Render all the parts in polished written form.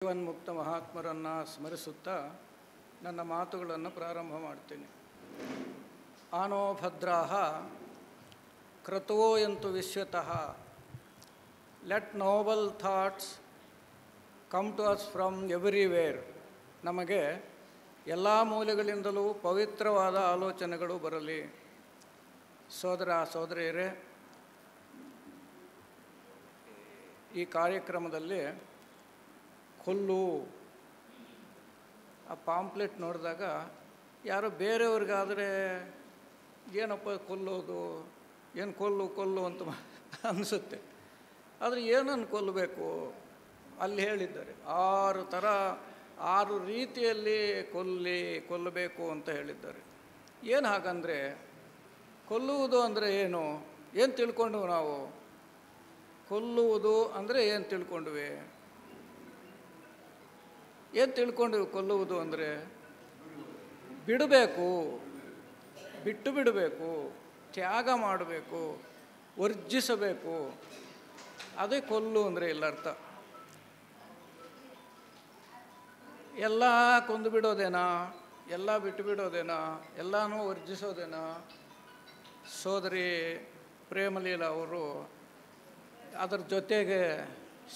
ಜೀವನ್ಮುಕ್ತ ಮಹಾತ್ಮರನ್ನು ಸ್ಮರಿಸುತ್ತಾ ನನ್ನ ಮಾತುಗಳನ್ನು ಪ್ರಾರಂಭ ಮಾಡ್ತೀನಿ. ಆನೋ ಭದ್ರಾಃ ಕ್ರತುವೋಯಂತು ವಿಶ್ವತಃ. Let noble thoughts come to us from everywhere. ನಮಗೆ ಎಲ್ಲ ಮೂಲೆಗಳಿಂದಲೂ ಪವಿತ್ರವಾದ ಆಲೋಚನೆಗಳು ಬರಲಿ. ಸೋದರ ಸೋದರಿಯರೇ, ಈ ಕಾರ್ಯಕ್ರಮದಲ್ಲಿ ಕೊಲ್ಲು ಆ ಪಾಂಪ್ಲೆಟ್ ನೋಡಿದಾಗ ಯಾರೋ ಬೇರೆಯವ್ರಿಗಾದರೆ ಏನಪ್ಪ ಕೊಲ್ಲೋದು, ಏನು ಕೊಲ್ಲು ಅಂತ ಅನಿಸುತ್ತೆ. ಆದರೆ ಏನನ್ನು ಕೊಲ್ಲಬೇಕು ಅಲ್ಲಿ ಹೇಳಿದ್ದಾರೆ. 6 ರೀತಿಯಲ್ಲಿ ಕೊಲ್ಲಬೇಕು ಅಂತ ಹೇಳಿದ್ದಾರೆ. ಏನು ಹಾಗಂದರೆ, ಕೊಲ್ಲುವುದು ಅಂದರೆ ಏನು ತಿಳ್ಕೊಂಡ್ವು ನಾವು? ಕೊಲ್ಲುವುದು ಅಂದರೆ ಏನು ತಿಳ್ಕೊಂಡ್ವಿ? ಕೊಲ್ಲುವುದು ಅಂದರೆ ಬಿಟ್ಟು ಬಿಡಬೇಕು, ತ್ಯಾಗ ಮಾಡಬೇಕು, ವರ್ಜಿಸಬೇಕು. ಅದೇ ಕೊಲ್ಲು ಅಂದರೆ ಇಲ್ಲ ಅರ್ಥ. ಎಲ್ಲ ಕೊಂದು ಬಿಡೋದೇನಾ? ಎಲ್ಲ ಬಿಟ್ಟು ಬಿಡೋದೇನಾ? ಎಲ್ಲನೂ ವರ್ಜಿಸೋದೇನಾ? ಸೋದರಿ ಪ್ರೇಮಲೀಲಾ ಅವರು ಅದರ ಜೊತೆಗೆ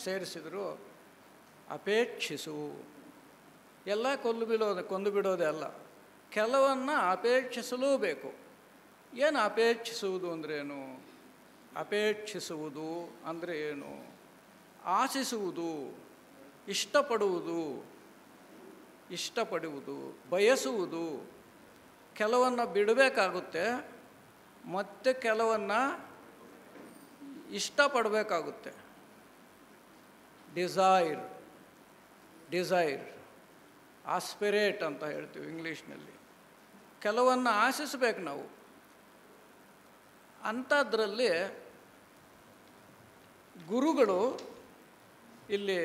ಸೇರಿಸಿದರು, ಅಪೇಕ್ಷಿಸು. ಎಲ್ಲ ಕೊಂದು ಬಿಡೋದೇ ಅಲ್ಲ, ಕೆಲವನ್ನು ಅಪೇಕ್ಷಿಸಲೂ ಬೇಕು. ಏನು ಅಪೇಕ್ಷಿಸುವುದು ಅಂದ್ರೇನು? ಅಪೇಕ್ಷಿಸುವುದು ಅಂದರೆ ಏನು? ಆಶಿಸುವುದು, ಇಷ್ಟಪಡುವುದು, ಬಯಸುವುದು. ಕೆಲವನ್ನು ಬಿಡಬೇಕಾಗುತ್ತೆ, ಮತ್ತು ಕೆಲವನ್ನು ಇಷ್ಟಪಡಬೇಕಾಗುತ್ತೆ. ಡಿಸೈರ್ ಆಸ್ಪಿರೇಟ್ ಅಂತ ಹೇಳ್ತೀವಿ ಇಂಗ್ಲೀಷ್ನಲ್ಲಿ. ಕೆಲವನ್ನು ಆಶಿಸಬೇಕು ನಾವು. ಅಂಥದ್ರಲ್ಲಿ ಗುರುಗಳು ಇಲ್ಲಿ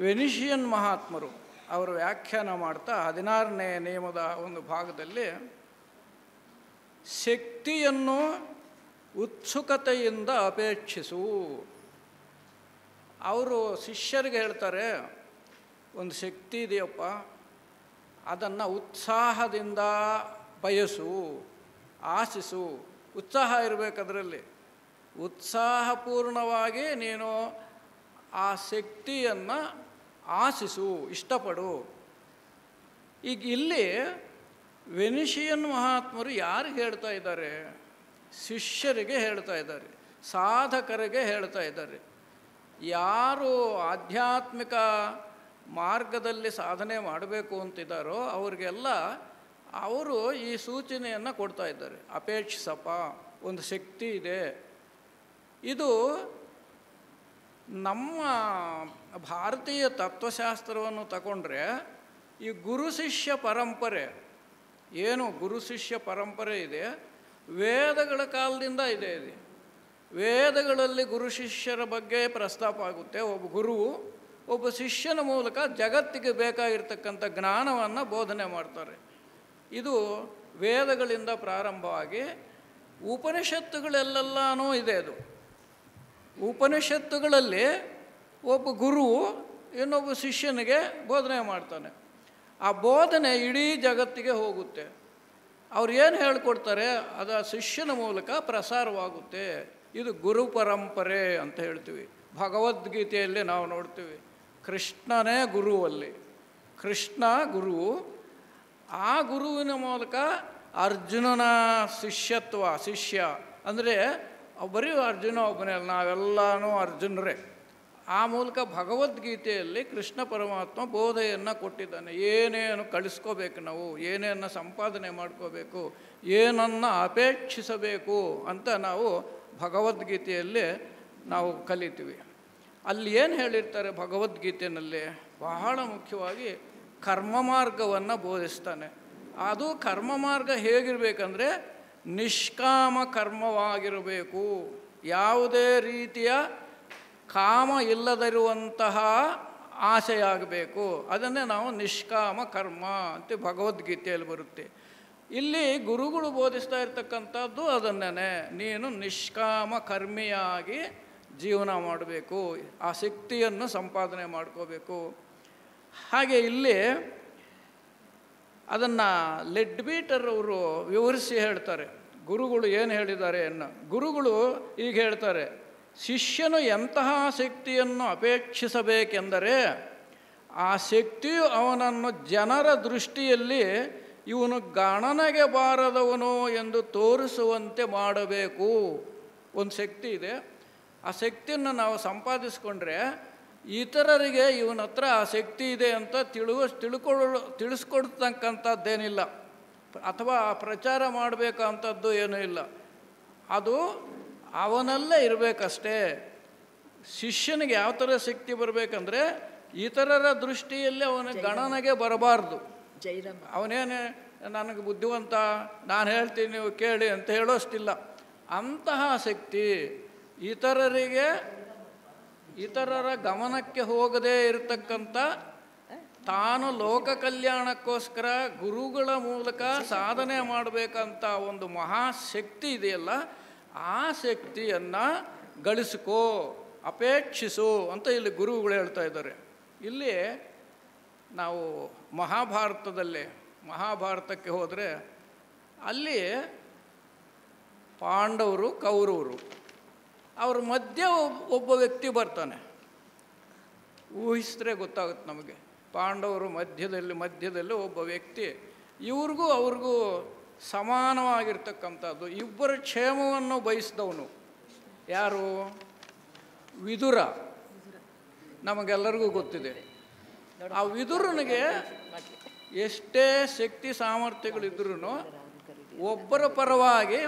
ವೆನಿಷಿಯನ್ ಮಹಾತ್ಮರು ಅವರು ವ್ಯಾಖ್ಯಾನ ಮಾಡ್ತಾ 16ನೇ ನಿಯಮದ ಒಂದು ಭಾಗದಲ್ಲಿ ಶಕ್ತಿಯನ್ನು ಉತ್ಸುಕತೆಯಿಂದ ಅಪೇಕ್ಷಿಸು. ಅವರು ಶಿಷ್ಯರಿಗೆ ಹೇಳ್ತಾರೆ, ಒಂದು ಶಕ್ತಿ ಇದೆಯಪ್ಪ, ಅದನ್ನು ಉತ್ಸಾಹದಿಂದ ಬಯಸು, ಆಶಿಸು. ಉತ್ಸಾಹ ಇರಬೇಕದರಲ್ಲಿ. ಉತ್ಸಾಹಪೂರ್ಣವಾಗಿ ನೀನು ಆ ಶಕ್ತಿಯನ್ನು ಆಶಿಸು, ಇಷ್ಟಪಡು. ಈಗ ಇಲ್ಲಿ ವೆನಿಷಿಯನ್ ಮಹಾತ್ಮರು ಯಾರಿಗೆ ಹೇಳ್ತಾ ಇದ್ದಾರೆ? ಶಿಷ್ಯರಿಗೆ ಹೇಳ್ತಾ ಇದ್ದಾರೆ, ಸಾಧಕರಿಗೆ ಹೇಳ್ತಾ ಇದ್ದಾರೆ. ಯಾರು ಆಧ್ಯಾತ್ಮಿಕ ಮಾರ್ಗದಲ್ಲಿ ಸಾಧನೆ ಮಾಡಬೇಕು ಅಂತಿದ್ದಾರೋ ಅವ್ರಿಗೆಲ್ಲ ಅವರು ಈ ಸೂಚನೆಯನ್ನು ಕೊಡ್ತಾ ಇದ್ದಾರೆ. ಅಪೇಕ್ಷಿಸಪ್ಪ, ಒಂದು ಶಕ್ತಿ ಇದೆ. ಇದು ನಮ್ಮ ಭಾರತೀಯ ತತ್ವಶಾಸ್ತ್ರವನ್ನು ತಗೊಂಡ್ರೆ ಈ ಗುರು ಶಿಷ್ಯ ಪರಂಪರೆ ಇದೆ, ವೇದಗಳ ಕಾಲದಿಂದ ಇದೆ. ವೇದಗಳಲ್ಲಿ ಗುರು ಶಿಷ್ಯರ ಬಗ್ಗೆ ಪ್ರಸ್ತಾಪ ಆಗುತ್ತೆ. ಒಬ್ಬ ಗುರುವು ಒಬ್ಬ ಶಿಷ್ಯನ ಮೂಲಕ ಜಗತ್ತಿಗೆ ಬೇಕಾಗಿರ್ತಕ್ಕಂಥ ಜ್ಞಾನವನ್ನು ಬೋಧನೆ ಮಾಡ್ತಾರೆ. ಇದು ವೇದಗಳಿಂದ ಪ್ರಾರಂಭವಾಗಿ ಉಪನಿಷತ್ತುಗಳೆಲ್ಲನೂ ಇದೆ. ಅದು ಉಪನಿಷತ್ತುಗಳಲ್ಲಿ ಒಬ್ಬ ಗುರುವು ಇನ್ನೊಬ್ಬ ಶಿಷ್ಯನಿಗೆ ಬೋಧನೆ ಮಾಡ್ತಾನೆ. ಆ ಬೋಧನೆ ಇಡೀ ಜಗತ್ತಿಗೆ ಹೋಗುತ್ತೆ. ಅವ್ರು ಏನು ಹೇಳ್ಕೊಡ್ತಾರೆ ಅದು ಆ ಶಿಷ್ಯನ ಮೂಲಕ ಪ್ರಸಾರವಾಗುತ್ತೆ. ಇದು ಗುರು ಪರಂಪರೆ ಅಂತ ಹೇಳ್ತೀವಿ. ಭಗವದ್ಗೀತೆಯಲ್ಲಿ ನಾವು ನೋಡ್ತೀವಿ, ಕೃಷ್ಣನೇ ಗುರುವಲ್ಲಿ. ಕೃಷ್ಣ ಗುರು. ಆ ಗುರುವಿನ ಮೂಲಕ ಅರ್ಜುನನ ಶಿಷ್ಯ ಅಂದರೆ ಬರೀ ಅರ್ಜುನ ಒಬ್ಬನೇ ಅಲ್ಲ, ನಾವೆಲ್ಲನೂ ಅರ್ಜುನರೇ. ಆ ಮೂಲಕ ಭಗವದ್ಗೀತೆಯಲ್ಲಿ ಕೃಷ್ಣ ಪರಮಾತ್ಮ ಬೋಧೆಯನ್ನು ಕೊಟ್ಟಿದ್ದಾನೆ. ಏನೇನು ಕಳಿಸ್ಕೋಬೇಕು ನಾವು, ಏನೇನು ಸಂಪಾದನೆ ಮಾಡ್ಕೋಬೇಕು, ಏನನ್ನು ಅಪೇಕ್ಷಿಸಬೇಕು ಅಂತ ನಾವು ಭಗವದ್ಗೀತೆಯಲ್ಲಿ ನಾವು ಕಲಿತೀವಿ. ಅಲ್ಲಿ ಏನು ಹೇಳಿರ್ತಾರೆ ಭಗವದ್ಗೀತೆಯಲ್ಲಿ? ಬಹಳ ಮುಖ್ಯವಾಗಿ ಕರ್ಮ ಮಾರ್ಗವನ್ನು ಬೋಧಿಸ್ತಾನೆ. ಅದು ಕರ್ಮ ಮಾರ್ಗ ಹೇಗಿರಬೇಕಂದ್ರೆ ನಿಷ್ಕಾಮ ಕರ್ಮವಾಗಿರಬೇಕು. ಯಾವುದೇ ರೀತಿಯ ಕಾಮ ಇಲ್ಲದಿರುವಂತಹ ಆಸೆಯಾಗಬೇಕು. ಅದನ್ನೇ ನಾವು ನಿಷ್ಕಾಮ ಕರ್ಮ ಅಂತ ಭಗವದ್ಗೀತೆಯಲ್ಲಿ ಬರುತ್ತೆ. ಇಲ್ಲಿ ಗುರುಗಳು ಬೋಧಿಸ್ತಾ ಇರ್ತಕ್ಕಂಥದ್ದು ಅದನ್ನೇ, ನೀನು ನಿಷ್ಕಾಮ ಕರ್ಮಿಯಾಗಿ ಜೀವನ ಮಾಡಬೇಕು, ಆ ಶಕ್ತಿಯನ್ನು ಸಂಪಾದನೆ ಮಾಡ್ಕೋಬೇಕು. ಹಾಗೆ ಇಲ್ಲಿ ಅದನ್ನು ಲೆಡ್ಬೀಟರ್ ಅವರು ವಿವರಿಸಿ ಹೇಳ್ತಾರೆ, ಗುರುಗಳು ಏನು ಹೇಳಿದ್ದಾರೆ ಅನ್ನೋ. ಗುರುಗಳು ಈಗ ಹೇಳ್ತಾರೆ, ಶಿಷ್ಯನು ಎಂತಹ ಶಕ್ತಿಯನ್ನು ಅಪೇಕ್ಷಿಸಬೇಕೆಂದರೆ ಆ ಶಕ್ತಿಯು ಅವನನ್ನು ಜನರ ದೃಷ್ಟಿಯಲ್ಲಿ ಇವನು ಗಣನೆಗೆ ಬಾರದವನು ಎಂದು ತೋರಿಸುವಂತೆ ಮಾಡಬೇಕು. ಒಂದು ಶಕ್ತಿ ಇದೆ, ಆ ಶಕ್ತಿಯನ್ನು ನಾವು ಸಂಪಾದಿಸ್ಕೊಂಡ್ರೆ ಇತರರಿಗೆ ಇವನ ಹತ್ರ ಆ ಶಕ್ತಿ ಇದೆ ಅಂತ ತಿಳಿಸ್ಕೊಡ್ತಕ್ಕಂಥದ್ದೇನಿಲ್ಲ, ಅಥವಾ ಪ್ರಚಾರ ಮಾಡಬೇಕಂಥದ್ದು ಏನೂ ಇಲ್ಲ. ಅದು ಅವನಲ್ಲೇ ಇರಬೇಕಷ್ಟೇ. ಶಿಷ್ಯನಿಗೆ ಯಾವ ಥರ ಶಕ್ತಿ ಬರಬೇಕಂದ್ರೆ ಇತರರ ದೃಷ್ಟಿಯಲ್ಲಿ ಅವನ ಗಣನೆಗೆ ಬರಬಾರ್ದು. ಅವನೇನೆ ನನಗೆ ಬುದ್ಧಿವಂತ, ನಾನು ಹೇಳ್ತೀನಿ ನೀವು ಕೇಳಿ ಅಂತ ಹೇಳೋಷ್ಟಿಲ್ಲ. ಅಂತಹ ಶಕ್ತಿ ಇತರರ ಗಮನಕ್ಕೆ ಹೋಗದೇ ಇರತಕ್ಕಂಥ, ತಾನು ಲೋಕ ಕಲ್ಯಾಣಕ್ಕೋಸ್ಕರ ಗುರುಗಳ ಮೂಲಕ ಸಾಧನೆ ಮಾಡಬೇಕಂತ ಒಂದು ಮಹಾಶಕ್ತಿ ಇದೆಯಲ್ಲ, ಆ ಶಕ್ತಿಯನ್ನು ಗಳಿಸ್ಕೋ, ಅಪೇಕ್ಷಿಸು ಅಂತ ಇಲ್ಲಿ ಗುರುಗಳು ಹೇಳ್ತಾ ಇದ್ದಾರೆ. ಇಲ್ಲಿ ನಾವು ಮಹಾಭಾರತಕ್ಕೆ ಹೋದರೆ ಅಲ್ಲಿ ಪಾಂಡವರು ಕೌರವರು ಅವ್ರ ಮಧ್ಯೆ ಒಬ್ಬ ವ್ಯಕ್ತಿ ಬರ್ತಾನೆ. ಊಹಿಸಿದ್ರೆ ಗೊತ್ತಾಗುತ್ತೆ ನಮಗೆ. ಪಾಂಡವರು ಮಧ್ಯದಲ್ಲಿ ಒಬ್ಬ ವ್ಯಕ್ತಿ, ಅವ್ರಿಗೂ ಸಮಾನವಾಗಿರ್ತಕ್ಕಂಥದ್ದು, ಇಬ್ಬರ ಕ್ಷೇಮವನ್ನು ಬಯಸಿದವನು. ಯಾರು? ವಿದುರ. ನಮಗೆಲ್ಲರಿಗೂ ಗೊತ್ತಿದೆ. ಆ ವಿದುರನಿಗೆ ಎಷ್ಟೇ ಶಕ್ತಿ ಸಾಮರ್ಥ್ಯಗಳಿದ್ರೂ ಒಬ್ಬರ ಪರವಾಗಿ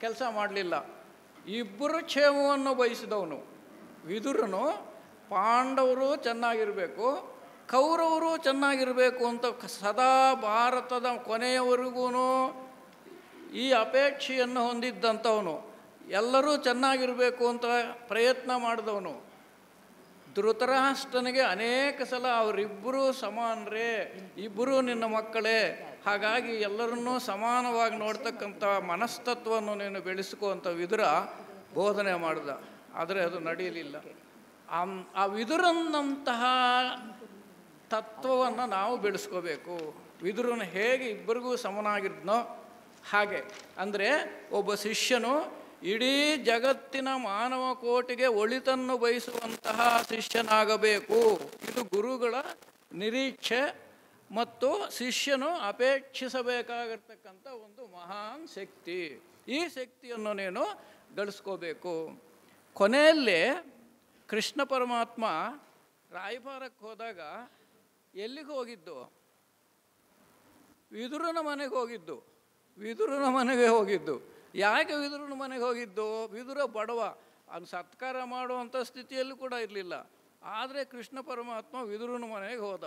ಕೆಲಸ ಮಾಡಲಿಲ್ಲ. ಇಬ್ಬರ ಕ್ಷೇಮವನ್ನು ಬಯಸಿದವನು ವಿದುರನು. ಪಾಂಡವರು ಚೆನ್ನಾಗಿರಬೇಕು, ಕೌರವರು ಚೆನ್ನಾಗಿರಬೇಕು ಅಂತ ಸದಾ ಭಾರತದ ಕೊನೆಯವರೆಗೂ ಈ ಅಪೇಕ್ಷೆಯನ್ನು ಹೊಂದಿದ್ದಂಥವನು. ಎಲ್ಲರೂ ಚೆನ್ನಾಗಿರಬೇಕು ಅಂತ ಪ್ರಯತ್ನ ಮಾಡಿದವನು. ಧೃತರಾಷ್ಟ್ರನಿಗೆ ಅನೇಕ ಸಲ ಅವರಿಬ್ಬರೂ ಸಮಾನರೇ, ಇಬ್ಬರೂ ನಿನ್ನ ಮಕ್ಕಳೇ, ಹಾಗಾಗಿ ಎಲ್ಲರನ್ನೂ ಸಮಾನವಾಗಿ ನೋಡ್ತಕ್ಕಂಥ ಮನಸ್ತತ್ವವನ್ನು ನೀನು ಬೆಳೆಸ್ಕೋ ಅಂತ ವಿದುರ ಬೋಧನೆ ಮಾಡಿದ. ಆದರೆ ಅದು ನಡೆಯಲಿಲ್ಲ. ಆ ವಿದುರನಂತಹ ತತ್ವವನ್ನು ನಾವು ಬೆಳೆಸ್ಕೋಬೇಕು. ವಿದುರನು ಹೇಗೆ ಇಬ್ಬರಿಗೂ ಸಮನಾಗಿದ್ನೋ ಹಾಗೆ. ಅಂದರೆ ಒಬ್ಬ ಶಿಷ್ಯನು ಇಡೀ ಜಗತ್ತಿನ ಮಾನವ ಕೋಟಿಗೆ ಒಳಿತನ್ನು ಬಯಸುವಂತಹ ಶಿಷ್ಯನಾಗಬೇಕು. ಇದು ಗುರುಗಳ ನಿರೀಕ್ಷೆ ಮತ್ತು ಶಿಷ್ಯನು ಅಪೇಕ್ಷಿಸಬೇಕಾಗಿರ್ತಕ್ಕಂಥ ಒಂದು ಮಹಾನ್ ಶಕ್ತಿ. ಈ ಶಕ್ತಿಯನ್ನು ನೀನು ಗಳಿಸ್ಕೋಬೇಕು. ಕೊನೆಯಲ್ಲಿ ಕೃಷ್ಣ ಪರಮಾತ್ಮ ರಾಯಭಾರಕ್ಕೆ ಹೋದಾಗ ಎಲ್ಲಿಗೆ ಹೋಗಿದ್ದು? ವಿದುರನ ಮನೆಗೆ ಹೋಗಿದ್ದು. ಯಾಕೆ ವಿದುರನ ಮನೆಗೆ ಹೋಗಿದ್ದು? ವಿದುರ ಬಡವ, ಅವನು ಸತ್ಕಾರ ಮಾಡುವಂಥ ಸ್ಥಿತಿಯಲ್ಲೂ ಕೂಡ ಇರಲಿಲ್ಲ. ಆದರೆ ಕೃಷ್ಣ ಪರಮಾತ್ಮ ವಿದುರನ ಮನೆಗೆ ಹೋದ.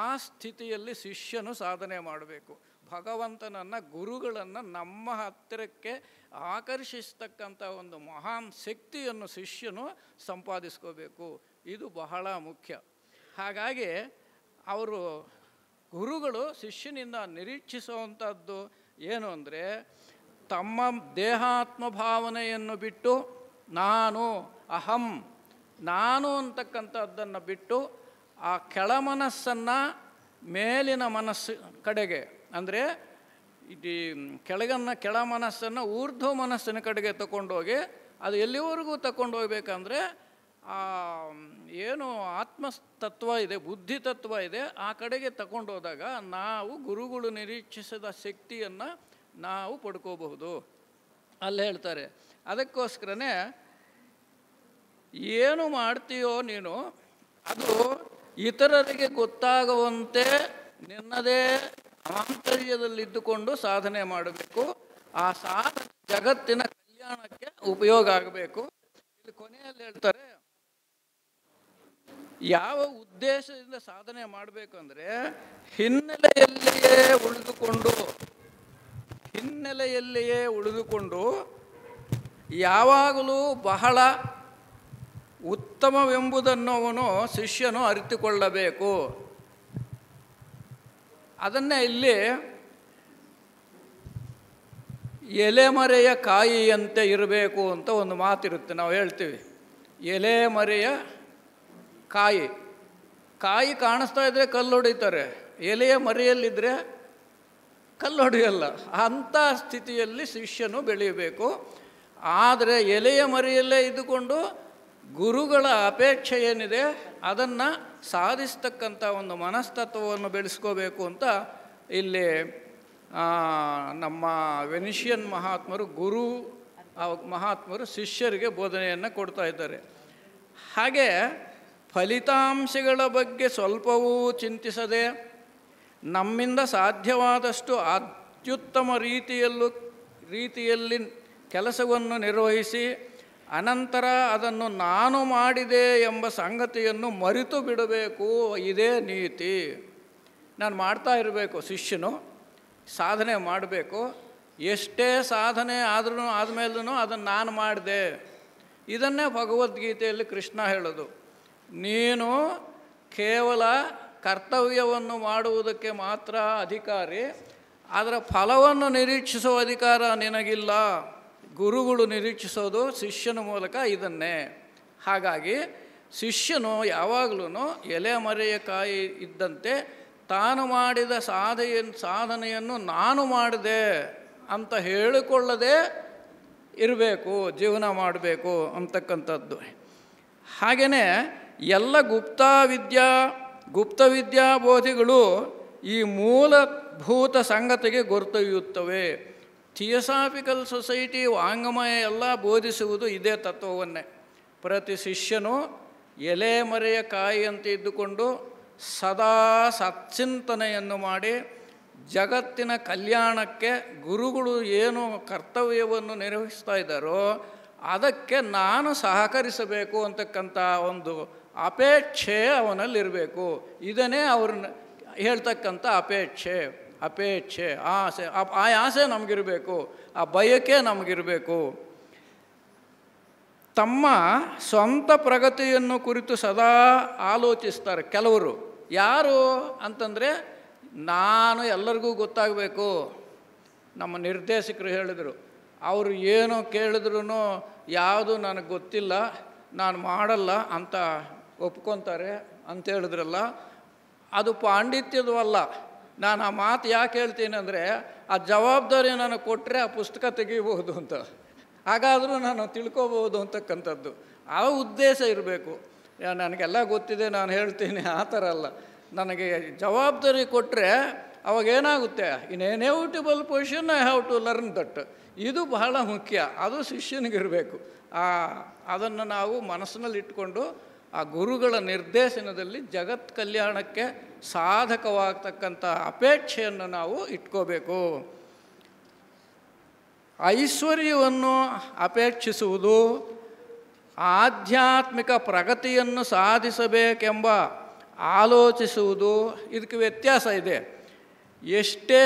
ಆ ಸ್ಥಿತಿಯಲ್ಲಿ ಶಿಷ್ಯನು ಸಾಧನೆ ಮಾಡಬೇಕು. ಭಗವಂತನನ್ನು, ಗುರುಗಳನ್ನು ನಮ್ಮ ಹತ್ತಿರಕ್ಕೆ ಆಕರ್ಷಿಸ್ತಕ್ಕಂಥ ಒಂದು ಮಹಾನ್ ಶಕ್ತಿಯನ್ನು ಶಿಷ್ಯನು ಸಂಪಾದಿಸ್ಕೋಬೇಕು. ಇದು ಬಹಳ ಮುಖ್ಯ. ಹಾಗಾಗಿ ಗುರುಗಳು ಶಿಷ್ಯನಿಂದ ನಿರೀಕ್ಷಿಸುವಂಥದ್ದು ಏನು ಅಂದರೆ, ತಮ್ಮ ದೇಹಾತ್ಮ ಭಾವನೆಯನ್ನು ಬಿಟ್ಟು ನಾನು ಅಂತಕ್ಕಂಥದ್ದನ್ನು ಬಿಟ್ಟು ಆ ಕೆಳಮನಸ್ಸನ್ನು ಮೇಲಿನ ಮನಸ್ಸು ಕಡೆಗೆ, ಅಂದರೆ ಕೆಳ ಮನಸ್ಸನ್ನು ಊರ್ಧ್ವ ಮನಸ್ಸಿನ ಕಡೆಗೆ ತಗೊಂಡೋಗಿ, ಅದು ಎಲ್ಲಿವರೆಗೂ ತಗೊಂಡು ಹೋಗ್ಬೇಕಂದ್ರೆ ಏನು ಆತ್ಮತತ್ವ ಇದೆ, ಬುದ್ಧಿ ತತ್ವ ಇದೆ, ಆ ಕಡೆಗೆ ತಗೊಂಡೋದಾಗ ನಾವು ಗುರುಗಳು ನಿರೀಕ್ಷಿಸಿದ ಶಕ್ತಿಯನ್ನು ನಾವು ಪಡ್ಕೋಬಹುದು. ಅಲ್ಲಿ ಹೇಳ್ತಾರೆ, ಅದಕ್ಕೋಸ್ಕರನೇ ಏನು ಮಾಡ್ತೀಯೋ ನೀನು ಅದು ಇತರರಿಗೆ ಗೊತ್ತಾಗುವಂತೆ ನಿನ್ನದೇ ಆಂತರ್ಯದಲ್ಲಿದ್ದುಕೊಂಡು ಸಾಧನೆ ಮಾಡಬೇಕು. ಆ ಸಾಧನೆ ಜಗತ್ತಿನ ಕಲ್ಯಾಣಕ್ಕೆ ಉಪಯೋಗ ಆಗಬೇಕು. ಇಲ್ಲಿ ಕೊನೆಯಲ್ಲಿ ಹೇಳ್ತಾರೆ, ಯಾವ ಉದ್ದೇಶದಿಂದ ಸಾಧನೆ ಮಾಡಬೇಕು ಅಂದರೆ ಹಿನ್ನೆಲೆಯಲ್ಲಿಯೇ ಉಳಿದುಕೊಂಡು ಯಾವಾಗಲೂ ಬಹಳ ಉತ್ತಮವೆಂಬುದನ್ನು ಅವನು ಶಿಷ್ಯನು ಅರಿತುಕೊಳ್ಳಬೇಕು. ಅದನ್ನೇ ಇಲ್ಲಿ ಎಲೆಮರೆಯ ಕಾಯಿಯಂತೆ ಇರಬೇಕು ಅಂತ ಒಂದು ಮಾತಿರುತ್ತೆ, ನಾವು ಹೇಳ್ತೀವಿ. ಎಲೆ ಮರೆಯ ಕಾಯಿ. ಕಾಯಿ ಕಾಣಿಸ್ತಾ ಇದ್ದರೆ ಕಲ್ಲು ಹೊಡಿತಾರೆ, ಎಲೆಯ ಮರೆಯಲ್ಲಿದ್ದರೆ ಕಲ್ಲು ಹೊಡೆಯಲ್ಲ. ಅಂಥ ಸ್ಥಿತಿಯಲ್ಲಿ ಶಿಷ್ಯನು ಬೆಳೆಯಬೇಕು. ಆದರೆ ಎಲೆಯ ಮರೆಯಲ್ಲೇ ಇದ್ದುಕೊಂಡು ಗುರುಗಳ ಅಪೇಕ್ಷೆ ಏನಿದೆ ಅದನ್ನು ಸಾಧಿಸ್ತಕ್ಕಂಥ ಒಂದು ಮನಸ್ತತ್ವವನ್ನು ಬೆಳೆಸ್ಕೋಬೇಕು ಅಂತ ಇಲ್ಲಿ ನಮ್ಮ ವೆನಿಷಿಯನ್ ಮಹಾತ್ಮರು, ಗುರು ಮಹಾತ್ಮರು ಶಿಷ್ಯರಿಗೆ ಬೋಧನೆಯನ್ನು ಕೊಡ್ತಾ ಇದ್ದಾರೆ. ಹಾಗೆ ಫಲಿತಾಂಶಗಳ ಬಗ್ಗೆ ಸ್ವಲ್ಪವೂ ಚಿಂತಿಸದೆ ನಮ್ಮಿಂದ ಸಾಧ್ಯವಾದಷ್ಟು ಅತ್ಯುತ್ತಮ ರೀತಿಯಲ್ಲಿ ಕೆಲಸವನ್ನು ನಿರ್ವಹಿಸಿ ಅನಂತರ ಅದನ್ನು ನಾನು ಮಾಡಿದೆ ಎಂಬ ಸಂಗತಿಯನ್ನು ಮರೆತು ಬಿಡಬೇಕು. ಇದೇ ನೀತಿ. ನಾನು ಮಾಡ್ತಾ ಇರಬೇಕು, ಶಿಷ್ಯನು ಸಾಧನೆ ಮಾಡಬೇಕು. ಎಷ್ಟೇ ಸಾಧನೆ ಆದಮೇಲೂ ಅದನ್ನು ನಾನು ಮಾಡಿದೆ. ಇದನ್ನೇ ಭಗವದ್ಗೀತೆಯಲ್ಲಿ ಕೃಷ್ಣ ಹೇಳೋದು. ನೀನು ಕೇವಲ ಕರ್ತವ್ಯವನ್ನು ಮಾಡುವುದಕ್ಕೆ ಮಾತ್ರ ಅಧಿಕಾರಿ, ಅದರ ಫಲವನ್ನು ನಿರೀಕ್ಷಿಸುವ ಅಧಿಕಾರ ನಿನಗಿಲ್ಲ. ಗುರುಗಳು ನಿರೀಕ್ಷಿಸೋದು ಶಿಷ್ಯನ ಮೂಲಕ ಇದನ್ನೇ. ಹಾಗಾಗಿ ಶಿಷ್ಯನು ಯಾವಾಗಲೂ ಎಲೆ ಮರೆಯ ಕಾಯಿ ಇದ್ದಂತೆ ತಾನು ಮಾಡಿದ ಸಾಧನೆಯನ್ನು ನಾನು ಮಾಡಿದೆ ಅಂತ ಹೇಳಿಕೊಳ್ಳದೆ ಇರಬೇಕು, ಜೀವನ ಮಾಡಬೇಕು ಅಂತಕ್ಕಂಥದ್ದು. ಹಾಗೆಯೇ ಎಲ್ಲ ಗುಪ್ತವಿದ್ಯಾಬೋಧಿಗಳು ಈ ಮೂಲಭೂತ ಸಂಗತಿಗೆ ಗುರುತೊಯ್ಯುತ್ತವೆ. ಥಿಯೋಸಾಫಿಕಲ್ ಸೊಸೈಟಿ ವಾಂಗ್ಮಯ ಎಲ್ಲ ಬೋಧಿಸುವುದು ಇದೇ ತತ್ವವನ್ನೇ. ಪ್ರತಿ ಶಿಷ್ಯನು ಎಲೆ ಮರೆಯ ಕಾಯಿಯಂತೆ ಇದ್ದುಕೊಂಡು ಸದಾ ಸತ್ಚಿಂತನೆಯನ್ನು ಮಾಡಿ ಜಗತ್ತಿನ ಕಲ್ಯಾಣಕ್ಕೆ ಗುರುಗಳು ಏನು ಕರ್ತವ್ಯವನ್ನು ನಿರ್ವಹಿಸ್ತಾ ಇದ್ದಾರೋ ಅದಕ್ಕೆ ನಾನು ಸಹಕರಿಸಬೇಕು ಅಂತಕ್ಕಂಥ ಒಂದು ಅಪೇಕ್ಷೆ ಅವನಲ್ಲಿರಬೇಕು. ಇದನ್ನೇ ಅವ್ರನ್ನ ಹೇಳ್ತಕ್ಕಂಥ ಅಪೇಕ್ಷೆ ಆಸೆ. ಆ ಆಸೆ ನಮಗಿರಬೇಕು, ಆ ಬಯಕೆ ನಮಗಿರಬೇಕು. ತಮ್ಮ ಸ್ವಂತ ಪ್ರಗತಿಯನ್ನು ಕುರಿತು ಸದಾ ಆಲೋಚಿಸ್ತಾರೆ ಕೆಲವರು. ಯಾರು ಅಂತಂದರೆ, ನಾನು ಎಲ್ಲರಿಗೂ ಗೊತ್ತಾಗಬೇಕು. ನಮ್ಮ ನಿರ್ದೇಶಕರು ಹೇಳಿದರು, ಅವರು ಏನು ಕೇಳಿದ್ರು ಯಾವುದು ನನಗೆ ಗೊತ್ತಿಲ್ಲ, ನಾನು ಮಾಡಲ್ಲ ಅಂತ ಒಪ್ಕೊತಾರೆ ಅಂತ ಹೇಳಿದ್ರಲ್ಲ, ಅದು ಪಾಂಡಿತ್ಯದವಲ್ಲ. ನಾನು ಆ ಮಾತು ಯಾಕೆ ಹೇಳ್ತೀನಿ ಅಂದರೆ, ಆ ಜವಾಬ್ದಾರಿ ನನಗೆ ಕೊಟ್ಟರೆ ಆ ಪುಸ್ತಕ ತೆಗಿಬಹುದು ಅಂತ, ಹಾಗಾದರೂ ನಾನು ತಿಳ್ಕೊಬೋದು ಅಂತಕ್ಕಂಥದ್ದು. ಆ ಉದ್ದೇಶ ಇರಬೇಕು. ನನಗೆಲ್ಲ ಗೊತ್ತಿದೆ ನಾನು ಹೇಳ್ತೀನಿ ಆ ಥರ ಅಲ್ಲ. ನನಗೆ ಜವಾಬ್ದಾರಿ ಕೊಟ್ಟರೆ ಅವಾಗೇನಾಗುತ್ತೆ, in inevitable position I have to learn that. ಇದು ಬಹಳ ಮುಖ್ಯ. ಅದು ಶಿಷ್ಯನಿಗಿರಬೇಕು. ಅದನ್ನು ನಾವು ಮನಸ್ಸಿನಲ್ಲಿ ಇಟ್ಕೊಂಡು ಆ ಗುರುಗಳ ನಿರ್ದೇಶನದಲ್ಲಿ ಜಗತ್ ಕಲ್ಯಾಣಕ್ಕೆ ಸಾಧಕವಾಗ್ತಕ್ಕಂಥ ಅಪೇಕ್ಷೆಯನ್ನು ನಾವು ಇಟ್ಕೋಬೇಕು. ಐಶ್ವರ್ಯವನ್ನು ಅಪೇಕ್ಷಿಸುವುದು, ಆಧ್ಯಾತ್ಮಿಕ ಪ್ರಗತಿಯನ್ನು ಸಾಧಿಸಬೇಕೆಂಬ ಆಲೋಚಿಸುವುದು, ಇದಕ್ಕೆ ವ್ಯತ್ಯಾಸ ಇದೆ. ಎಷ್ಟೇ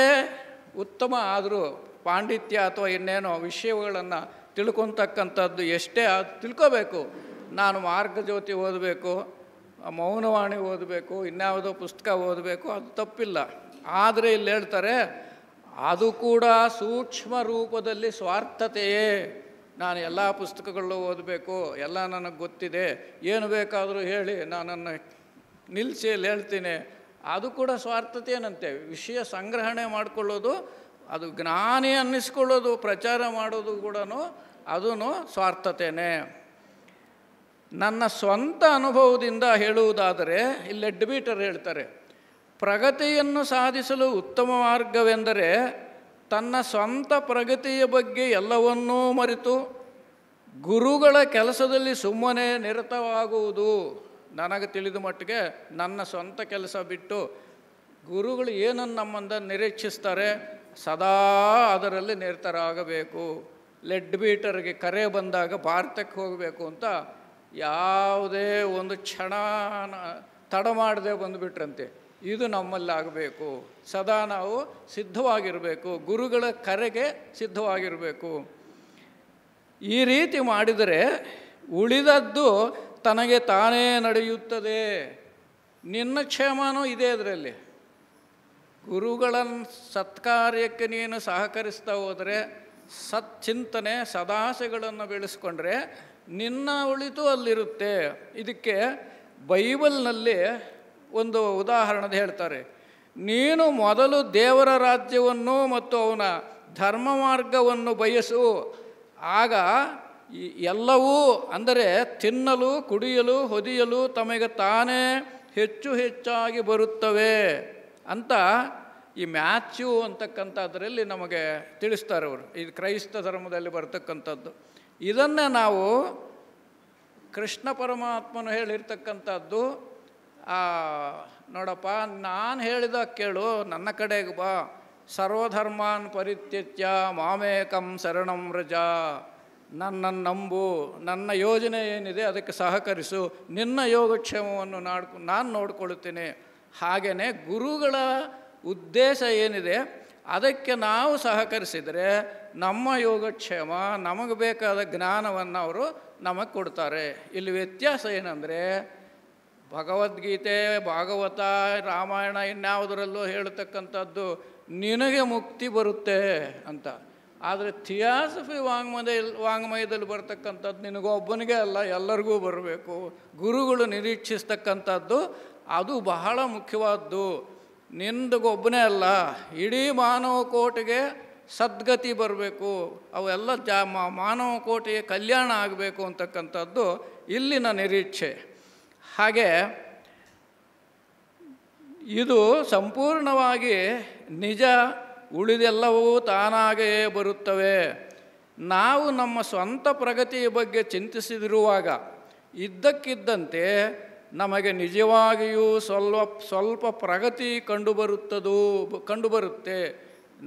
ಉತ್ತಮ ಆದರೂ ಪಾಂಡಿತ್ಯ ಅಥವಾ ಇನ್ನೇನೋ ವಿಷಯಗಳನ್ನು ತಿಳ್ಕೊತಕ್ಕಂಥದ್ದು ಎಷ್ಟೇ ತಿಳ್ಕೋಬೇಕು. ನಾನು ಮಾರ್ಗಜ್ಯೋತಿ ಓದಬೇಕು, ಮೌನವಾಣಿ ಓದಬೇಕು, ಇನ್ಯಾವುದೋ ಪುಸ್ತಕ ಓದಬೇಕು, ಅದು ತಪ್ಪಿಲ್ಲ. ಆದರೆ ಇಲ್ಲಿ ಹೇಳ್ತಾರೆ, ಅದು ಕೂಡ ಸೂಕ್ಷ್ಮ ರೂಪದಲ್ಲಿ ಸ್ವಾರ್ಥತೆಯೇ. ನಾನು ಎಲ್ಲ ಪುಸ್ತಕಗಳು ಓದಬೇಕು, ಎಲ್ಲ ನನಗೆ ಗೊತ್ತಿದೆ, ಏನು ಬೇಕಾದರೂ ಹೇಳಿ ನಾನನ್ನು ನಿಲ್ಲಿಸಿ ಹೇಳ್ತೀನಿ, ಅದು ಕೂಡ ಸ್ವಾರ್ಥತೆಯೇನಂತೆ. ವಿಷಯ ಸಂಗ್ರಹಣೆ ಮಾಡಿಕೊಳ್ಳೋದು, ಅದು ಜ್ಞಾನಿ ಅನ್ನಿಸ್ಕೊಳ್ಳೋದು, ಪ್ರಚಾರ ಮಾಡೋದು ಕೂಡ ಅದೂ ಸ್ವಾರ್ಥತೆಯೇ. ನನ್ನ ಸ್ವಂತ ಅನುಭವದಿಂದ ಹೇಳುವುದಾದರೆ, ಇಲ್ಲಿ ಎಡ್ಬೀಟರ್ ಹೇಳ್ತಾರೆ, ಪ್ರಗತಿಯನ್ನು ಸಾಧಿಸಲು ಉತ್ತಮ ಮಾರ್ಗವೆಂದರೆ ತನ್ನ ಸ್ವಂತ ಪ್ರಗತಿಯ ಬಗ್ಗೆ ಎಲ್ಲವನ್ನೂ ಮರೆತು ಗುರುಗಳ ಕೆಲಸದಲ್ಲಿ ಸುಮ್ಮನೆ ನಿರತವಾಗುವುದು. ನನಗೆ ತಿಳಿದ ಮಟ್ಟಿಗೆ ನನ್ನ ಸ್ವಂತ ಕೆಲಸ ಬಿಟ್ಟು ಗುರುಗಳು ಏನನ್ನು ನಮ್ಮಿಂದ ನಿರೀಕ್ಷಿಸ್ತಾರೆ ಸದಾ ಅದರಲ್ಲಿ ನಿರತರಾಗಬೇಕು. ಲೆಡ್ಬೀಟರ್ಗೆ ಕರೆ ಬಂದಾಗ ಭಾರತಕ್ಕೆ ಹೋಗಬೇಕು ಅಂತ ಯಾವುದೇ ಒಂದು ಕ್ಷಣ ತಡ ಮಾಡದೆ ಬಂದುಬಿಟ್ರಂತೆ. ಇದು ನಮ್ಮಲ್ಲಿ ಆಗಬೇಕು. ಸದಾ ನಾವು ಸಿದ್ಧವಾಗಿರಬೇಕು, ಗುರುಗಳ ಕರೆಗೆ ಸಿದ್ಧವಾಗಿರಬೇಕು. ಈ ರೀತಿ ಮಾಡಿದರೆ ಉಳಿದದ್ದು ತನಗೆ ತಾನೇ ನಡೆಯುತ್ತದೆ. ನಿನ್ನ ಕ್ಷೇಮನೂ ಇದೆ ಅದರಲ್ಲಿ. ಗುರುಗಳ ಸತ್ಕಾರ್ಯಕ್ಕೆ ನೀನು ಸಹಕರಿಸ್ತಾ ಹೋದರೆ, ಸಚ್ಚಿಂತನೆ ಸದಾಸೆಗಳನ್ನು ಬೆಳೆಸ್ಕೊಂಡ್ರೆ ನಿನ್ನ ಒಳಿತು ಅಲ್ಲಿರುತ್ತೆ. ಇದಕ್ಕೆ ಬೈಬಲ್ನಲ್ಲಿ ಒಂದು ಉದಾಹರಣೆ ಹೇಳ್ತಾರೆ. ನೀನು ಮೊದಲು ದೇವರ ರಾಜ್ಯವನ್ನು ಮತ್ತು ಅವನ ಧರ್ಮ ಮಾರ್ಗವನ್ನು ಬಯಸು, ಆಗ ಎಲ್ಲವೂ ಅಂದರೆ ತಿನ್ನಲು ಕುಡಿಯಲು ಹೊದಿಯಲು ತಮಗೆ ತಾನೇ ಹೆಚ್ಚು ಹೆಚ್ಚಾಗಿ ಬರುತ್ತವೆ ಅಂತ ಈ ಮ್ಯಾಥ್ಯೂ ಅಂತಕ್ಕಂಥದ್ರಲ್ಲಿ ನಮಗೆ ತಿಳಿಸ್ತಾರೆ ಅವರು. ಇದು ಕ್ರೈಸ್ತ ಧರ್ಮದಲ್ಲಿ ಬರ್ತಕ್ಕಂಥದ್ದು. ಇದನ್ನೇ ನಾವು ಕೃಷ್ಣ ಪರಮಾತ್ಮನು ಹೇಳಿರ್ತಕ್ಕಂಥದ್ದು, ನೋಡಪ್ಪ ನಾನು ಹೇಳಿದ ಕೇಳು, ನನ್ನ ಕಡೆಗೆ ಬಾ, ಸರ್ವಧರ್ಮಾನ್ ಪರಿತ್ಯಜ್ಯ ಮಾಮೇಕಂ ಶರಣಂ ವ್ರಜ, ನನ್ನನ್ನು ನಂಬು, ನನ್ನ ಯೋಜನೆ ಏನಿದೆ ಅದಕ್ಕೆ ಸಹಕರಿಸು, ನಿನ್ನ ಯೋಗಕ್ಷೇಮವನ್ನು ನಾನು ನೋಡ್ಕೊಳ್ತೀನಿ. ಹಾಗೆಯೇ ಗುರುಗಳ ಉದ್ದೇಶ ಏನಿದೆ ಅದಕ್ಕೆ ನಾವು ಸಹಕರಿಸಿದರೆ ನಮ್ಮ ಯೋಗಕ್ಷೇಮ, ನಮಗೆ ಬೇಕಾದ ಜ್ಞಾನವನ್ನು ಅವರು ನಮಗೆ ಕೊಡ್ತಾರೆ. ಇಲ್ಲಿ ವ್ಯತ್ಯಾಸ ಏನಂದರೆ ಭಗವದ್ಗೀತೆ, ಭಾಗವತ, ರಾಮಾಯಣ ಇನ್ಯಾವುದರಲ್ಲೂ ಹೇಳ್ತಕ್ಕಂಥದ್ದು ನಿನಗೆ ಮುಕ್ತಿ ಬರುತ್ತೆ ಅಂತ. ಆದರೆ ಥಿಯಾಸಫಿ ವಾಂಗ್ಮಯದಲ್ಲಿ ಬರ್ತಕ್ಕಂಥದ್ದು ನಿನಗೊಬ್ಬನಿಗೆ ಅಲ್ಲ, ಎಲ್ಲರಿಗೂ ಬರಬೇಕು. ಗುರುಗಳು ನಿರೀಕ್ಷಿಸ್ತಕ್ಕಂಥದ್ದು ಅದು ಬಹಳ ಮುಖ್ಯವಾದ್ದು. ನಿಂದಗೊಬ್ಬನೇ ಅಲ್ಲ, ಇಡೀ ಮಾನವ ಕೋಟಿಗೆ ಸದ್ಗತಿ ಬರಬೇಕು, ಅವೆಲ್ಲ ಮಾನವ ಕೋಟಿಗೆ ಕಲ್ಯಾಣ ಆಗಬೇಕು ಅಂತಕ್ಕಂಥದ್ದು ಇಲ್ಲಿನ ನಿರೀಕ್ಷೆ. ಹಾಗೆ ಇದು ಸಂಪೂರ್ಣವಾಗಿ ನಿಜ, ಉಳಿದೆಲ್ಲವೂ ತಾನಾಗೇ ಬರುತ್ತವೆ. ನಾವು ನಮ್ಮ ಸ್ವಂತ ಪ್ರಗತಿಯ ಬಗ್ಗೆ ಚಿಂತಿಸಿದಿರುವಾಗ ಇದ್ದಕ್ಕಿದ್ದಂತೆ ನಮಗೆ ನಿಜವಾಗಿಯೂ ಸ್ವಲ್ಪ ಪ್ರಗತಿ ಕಂಡುಬರುತ್ತೆ.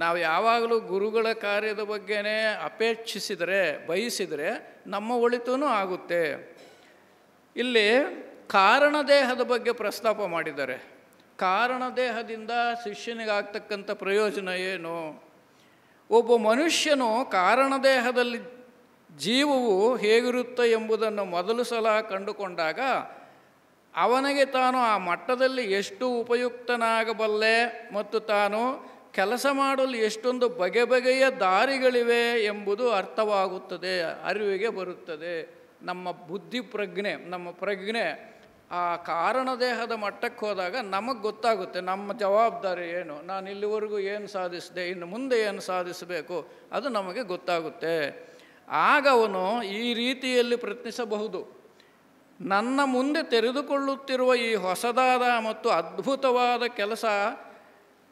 ನಾವು ಯಾವಾಗಲೂ ಗುರುಗಳ ಕಾರ್ಯದ ಬಗ್ಗೆನೇ ಅಪೇಕ್ಷಿಸಿದರೆ, ಬಯಸಿದರೆ ನಮ್ಮ ಒಳಿತೂ ಆಗುತ್ತೆ. ಇಲ್ಲಿ ಕಾರಣದೇಹದ ಬಗ್ಗೆ ಪ್ರಸ್ತಾಪ ಮಾಡಿದ್ದಾರೆ. ಕಾರಣದೇಹದಿಂದ ಶಿಷ್ಯನಿಗಾಗ್ತಕ್ಕಂಥ ಪ್ರಯೋಜನ ಏನು? ಒಬ್ಬ ಮನುಷ್ಯನು ಕಾರಣದೇಹದಲ್ಲಿ ಜೀವವು ಹೇಗಿರುತ್ತೆ ಎಂಬುದನ್ನು ಮೊದಲು ಸಲ ಕಂಡುಕೊಂಡಾಗ ಅವನಿಗೆ ತಾನು ಆ ಮಟ್ಟದಲ್ಲಿ ಎಷ್ಟು ಉಪಯುಕ್ತನಾಗಬಲ್ಲೆ ಮತ್ತು ತಾನು ಕೆಲಸ ಮಾಡಲು ಎಷ್ಟೊಂದು ಬಗೆ ಬಗೆಯ ದಾರಿಗಳಿವೆ ಎಂಬುದು ಅರ್ಥವಾಗುತ್ತದೆ, ಅರಿವಿಗೆ ಬರುತ್ತದೆ. ನಮ್ಮ ಬುದ್ಧಿ ಪ್ರಜ್ಞೆ, ನಮ್ಮ ಪ್ರಜ್ಞೆ ಆ ಕಾರಣದೇಹದ ಮಟ್ಟಕ್ಕೆ ಹೋದಾಗ ನಮಗೆ ಗೊತ್ತಾಗುತ್ತೆ ನಮ್ಮ ಜವಾಬ್ದಾರಿ ಏನು, ನಾನು ಇಲ್ಲಿವರೆಗೂ ಏನು ಸಾಧಿಸಿದೆ, ಇನ್ನು ಮುಂದೆ ಏನು ಸಾಧಿಸಬೇಕು, ಅದು ನಮಗೆ ಗೊತ್ತಾಗುತ್ತೆ. ಆಗ ಅವನು ಈ ರೀತಿಯಲ್ಲಿ ಪ್ರಯತ್ನಿಸಬಹುದು. ನನ್ನ ಮುಂದೆ ತೆರೆದುಕೊಳ್ಳುತ್ತಿರುವ ಈ ಹೊಸದಾದ ಮತ್ತು ಅದ್ಭುತವಾದ ಕೆಲಸ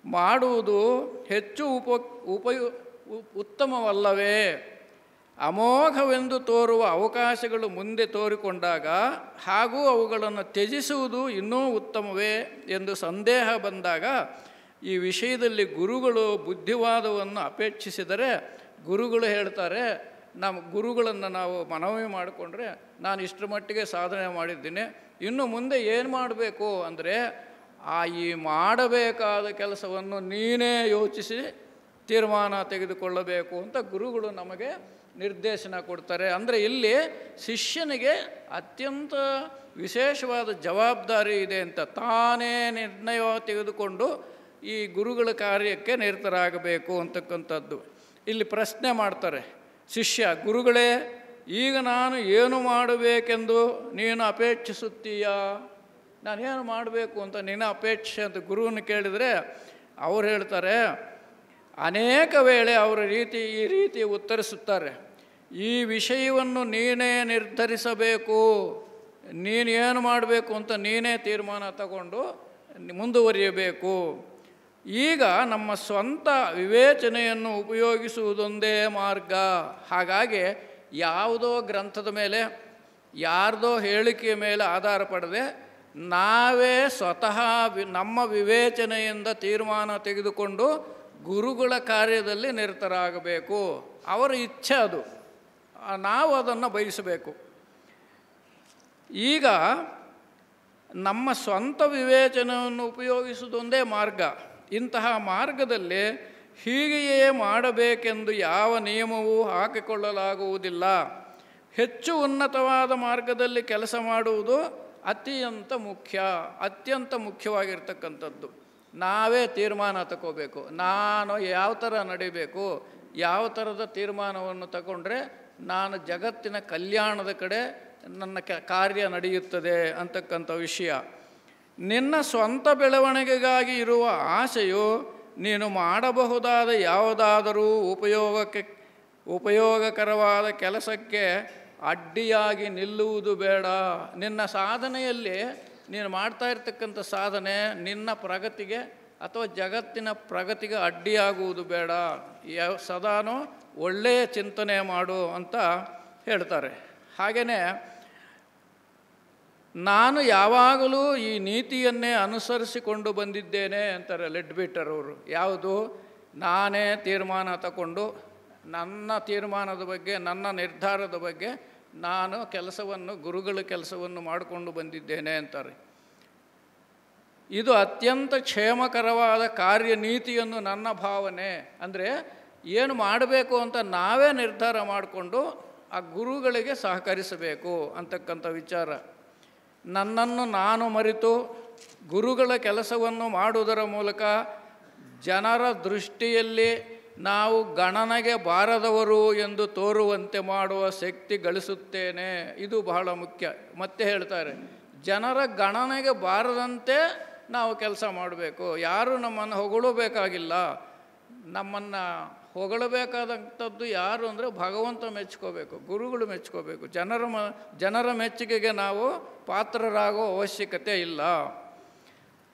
ಮಾಡುವುದು ಹೆಚ್ಚು ಉತ್ತಮವಲ್ಲವೇ? ಅಮೋಘವೆಂದು ತೋರುವ ಅವಕಾಶಗಳು ಮುಂದೆ ತೋರಿಕೊಂಡಾಗ ಹಾಗೂ ಅವುಗಳನ್ನು ತ್ಯಜಿಸುವುದು ಇನ್ನೂ ಉತ್ತಮವೇ ಎಂದು ಸಂದೇಹ ಬಂದಾಗ ಈ ವಿಷಯದಲ್ಲಿ ಗುರುಗಳು ಬುದ್ಧಿವಾದವನ್ನು ಅಪೇಕ್ಷಿಸಿದರೆ ಗುರುಗಳು ಹೇಳ್ತಾರೆ, ನಮ್ಮ ಗುರುಗಳನ್ನು ನಾವು ಮನವಿ ಮಾಡಿಕೊಂಡ್ರೆ ನಾನು ಇಷ್ಟರ ಮಟ್ಟಿಗೆ ಸಾಧನೆ ಮಾಡಿದ್ದೀನಿ, ಇನ್ನು ಮುಂದೆ ಏನು ಮಾಡಬೇಕು ಅಂದರೆ ಈ ಮಾಡಬೇಕಾದ ಕೆಲಸವನ್ನು ನೀನೇ ಯೋಚಿಸಿ ತೀರ್ಮಾನ ತೆಗೆದುಕೊಳ್ಳಬೇಕು ಅಂತ ಗುರುಗಳು ನಮಗೆ ನಿರ್ದೇಶನ ಕೊಡ್ತಾರೆ. ಅಂದರೆ ಇಲ್ಲಿ ಶಿಷ್ಯನಿಗೆ ಅತ್ಯಂತ ವಿಶೇಷವಾದ ಜವಾಬ್ದಾರಿ ಇದೆ ಅಂತ ತಾನೇ ನಿರ್ಣಯ ತೆಗೆದುಕೊಂಡು ಈ ಗುರುಗಳ ಕಾರ್ಯಕ್ಕೆ ನಿರತರಾಗಬೇಕು ಅಂತಕ್ಕಂಥದ್ದು. ಇಲ್ಲಿ ಪ್ರಶ್ನೆ ಮಾಡ್ತಾರೆ ಶಿಷ್ಯ, ಗುರುಗಳೇ, ಈಗ ನಾನು ಏನು ಮಾಡಬೇಕೆಂದು ನೀನು ಅಪೇಕ್ಷಿಸುತ್ತೀಯಾ? ನಾನೇನು ಮಾಡಬೇಕು ಅಂತ ನೀನು ಅಪೇಕ್ಷೆ ಅಂತ ಗುರುವನ್ನು ಕೇಳಿದರೆ ಅವ್ರು ಹೇಳ್ತಾರೆ, ಅನೇಕ ವೇಳೆ ಅವರ ಈ ರೀತಿ ಉತ್ತರಿಸುತ್ತಾರೆ, ಈ ವಿಷಯವನ್ನು ನೀನೇ ನಿರ್ಧರಿಸಬೇಕು, ನೀನು ಏನು ಮಾಡಬೇಕು ಅಂತ ನೀನೇ ತೀರ್ಮಾನ ತಗೊಂಡು ಮುಂದುವರಿಯಬೇಕು. ಈಗ ನಮ್ಮ ಸ್ವಂತ ವಿವೇಚನೆಯನ್ನು ಉಪಯೋಗಿಸುವುದೊಂದೇ ಮಾರ್ಗ. ಹಾಗಾಗಿ ಯಾವುದೋ ಗ್ರಂಥದ ಮೇಲೆ, ಯಾರ್ದೋ ಹೇಳಿಕೆಯ ಮೇಲೆ ಆಧಾರ ಪಡದೆ ನಾವೇ ಸ್ವತಃ ನಮ್ಮ ವಿವೇಚನೆಯಿಂದ ತೀರ್ಮಾನ ತೆಗೆದುಕೊಂಡು ಗುರುಗಳ ಕಾರ್ಯದಲ್ಲಿ ನಿರತರಾಗಬೇಕು. ಅವರ ಇಚ್ಛೆ ಅದು, ನಾವು ಅದನ್ನು ಬಯಸಬೇಕು. ಈಗ ನಮ್ಮ ಸ್ವಂತ ವಿವೇಚನೆಯನ್ನು ಉಪಯೋಗಿಸುವುದೊಂದೇ ಮಾರ್ಗ. ಇಂತಹ ಮಾರ್ಗದಲ್ಲಿ ಹೀಗೆಯೇ ಮಾಡಬೇಕೆಂದು ಯಾವ ನಿಯಮವೂ ಹಾಕಿಕೊಳ್ಳಲಾಗುವುದಿಲ್ಲ. ಹೆಚ್ಚು ಉನ್ನತವಾದ ಮಾರ್ಗದಲ್ಲಿ ಕೆಲಸ ಮಾಡುವುದು ಅತ್ಯಂತ ಮುಖ್ಯವಾಗಿರ್ತಕ್ಕಂಥದ್ದು. ನಾವೇ ತೀರ್ಮಾನ ತಗೋಬೇಕು, ನಾನು ಯಾವ ಥರ ನಡಿಬೇಕು, ಯಾವ ಥರದ ತೀರ್ಮಾನವನ್ನು ತಗೊಂಡ್ರೆ ನಾನು ಜಗತ್ತಿನ ಕಲ್ಯಾಣದ ಕಡೆ ನನ್ನ ಕಾರ್ಯ ನಡೆಯುತ್ತದೆ ಅಂತಕ್ಕಂಥ ವಿಷಯ. ನಿನ್ನ ಸ್ವಂತ ಬೆಳವಣಿಗೆಗಾಗಿ ಇರುವ ಆಸೆಯು ನೀನು ಮಾಡಬಹುದಾದ ಯಾವುದಾದರೂ ಉಪಯೋಗಕರವಾದ ಕೆಲಸಕ್ಕೆ ಅಡ್ಡಿಯಾಗಿ ನಿಲ್ಲುವುದು ಬೇಡ. ನಿನ್ನ ಸಾಧನೆಯಲ್ಲಿ ನೀನು ಮಾಡ್ತಾ ಇರ್ತಕ್ಕಂಥ ಸಾಧನೆ ನಿನ್ನ ಪ್ರಗತಿಗೆ ಅಥವಾ ಜಗತ್ತಿನ ಪ್ರಗತಿಗೆ ಅಡ್ಡಿಯಾಗುವುದು ಬೇಡ. ಸದಾನು ಒಳ್ಳೆಯ ಚಿಂತನೆ ಮಾಡು ಅಂತ ಹೇಳ್ತಾರೆ. ಹಾಗೆಯೇ ನಾನು ಯಾವಾಗಲೂ ಈ ನೀತಿಯನ್ನೇ ಅನುಸರಿಸಿಕೊಂಡು ಬಂದಿದ್ದೇನೆ ಅಂತಾರೆ ಲೆಡ್ಬಿಟರ್ ಅವರು. ಯಾವುದು? ನಾನೇ ತೀರ್ಮಾನ ತಗೊಂಡು ನನ್ನ ತೀರ್ಮಾನದ ಬಗ್ಗೆ, ನನ್ನ ನಿರ್ಧಾರದ ಬಗ್ಗೆ ನಾನು ಗುರುಗಳ ಕೆಲಸವನ್ನು ಮಾಡಿಕೊಂಡು ಬಂದಿದ್ದೇನೆ ಅಂತಾರೆ. ಇದು ಅತ್ಯಂತ ಕ್ಷೇಮಕರವಾದ ಕಾರ್ಯನೀತಿಯನ್ನು ನನ್ನ ಭಾವನೆ. ಅಂದರೆ ಏನು ಮಾಡಬೇಕು ಅಂತ ನಾವೇ ನಿರ್ಧಾರ ಮಾಡಿಕೊಂಡು ಆ ಗುರುಗಳಿಗೆ ಸಹಕರಿಸಬೇಕು ಅಂತಕ್ಕಂಥ ವಿಚಾರ. ನನ್ನನ್ನು ನಾನು ಮರೆತು ಗುರುಗಳ ಕೆಲಸವನ್ನು ಮಾಡುವುದರ ಮೂಲಕ ಜನರ ದೃಷ್ಟಿಯಲ್ಲಿ ನಾವು ಗಣನೆಗೆ ಬಾರದವರು ಎಂದು ತೋರುವಂತೆ ಮಾಡುವ ಶಕ್ತಿ ಗಳಿಸುತ್ತೇನೆ. ಇದು ಬಹಳ ಮುಖ್ಯ. ಮತ್ತೆ ಹೇಳ್ತಾರೆ, ಜನರ ಗಣನೆಗೆ ಬಾರದಂತೆ ನಾವು ಕೆಲಸ ಮಾಡಬೇಕು. ಯಾರು ನಮ್ಮನ್ನು ಹೊಗಳಬೇಕಾಗಿಲ್ಲ. ನಮ್ಮನ್ನು ಹೊಗಳಬೇಕಾದಂಥದ್ದು ಯಾರು ಅಂದರೆ ಭಗವಂತ ಮೆಚ್ಕೋಬೇಕು, ಗುರುಗಳು ಮೆಚ್ಕೋಬೇಕು. ಜನರ ಮೆಚ್ಚುಗೆಗೆ ನಾವು ಪಾತ್ರರಾಗೋ ಅವಶ್ಯಕತೆ ಇಲ್ಲ.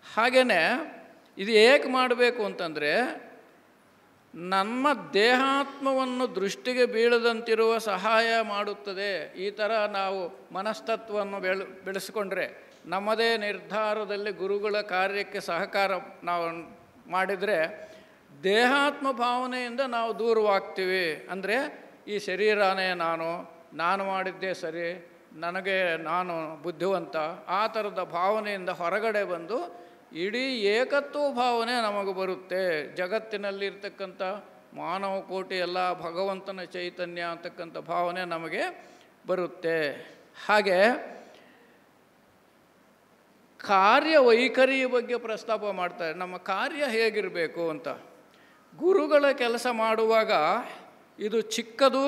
ಹಾಗೆಯೇ ಇದು ಏಕೆ ಮಾಡಬೇಕು ಅಂತಂದರೆ, ನಮ್ಮ ದೇಹಾತ್ಮವನ್ನು ದೃಷ್ಟಿಗೆ ಬೀಳದಂತಿರುವ ಸಹಾಯ ಮಾಡುತ್ತದೆ. ಈ ಥರ ನಾವು ಮನಸ್ತತ್ವವನ್ನು ಬೆಳೆಸ್ಕೊಂಡ್ರೆ, ನಮ್ಮದೇ ನಿರ್ಧಾರದಲ್ಲಿ ಗುರುಗಳ ಕಾರ್ಯಕ್ಕೆ ಸಹಕಾರ ನಾವು ಮಾಡಿದರೆ ದೇಹಾತ್ಮ ಭಾವನೆಯಿಂದ ನಾವು ದೂರವಾಗ್ತೀವಿ. ಅಂದರೆ ಈ ಶರೀರನೇ ನಾನು ಮಾಡಿದ್ದೇ ಸರಿ, ನಾನು ಬುದ್ಧಿವಂತ, ಆ ಥರದ ಭಾವನೆಯಿಂದ ಹೊರಗಡೆ ಬಂದು ಇಡೀ ಏಕತ್ವ ಭಾವನೆ ನಮಗೆ ಬರುತ್ತೆ. ಜಗತ್ತಿನಲ್ಲಿರ್ತಕ್ಕಂಥ ಮಾನವ ಕೋಟಿ ಎಲ್ಲ ಭಗವಂತನ ಚೈತನ್ಯ ಅಂತಕ್ಕಂಥ ಭಾವನೆ ನಮಗೆ ಬರುತ್ತೆ. ಹಾಗೆ ಕಾರ್ಯವೈಖರಿಯ ಬಗ್ಗೆ ಪ್ರಸ್ತಾಪ ಮಾಡ್ತಾರೆ. ನಮ್ಮ ಕಾರ್ಯ ಹೇಗಿರಬೇಕು ಅಂತ. ಗುರುಗಳ ಕೆಲಸ ಮಾಡುವಾಗ ಇದು ಚಿಕ್ಕದು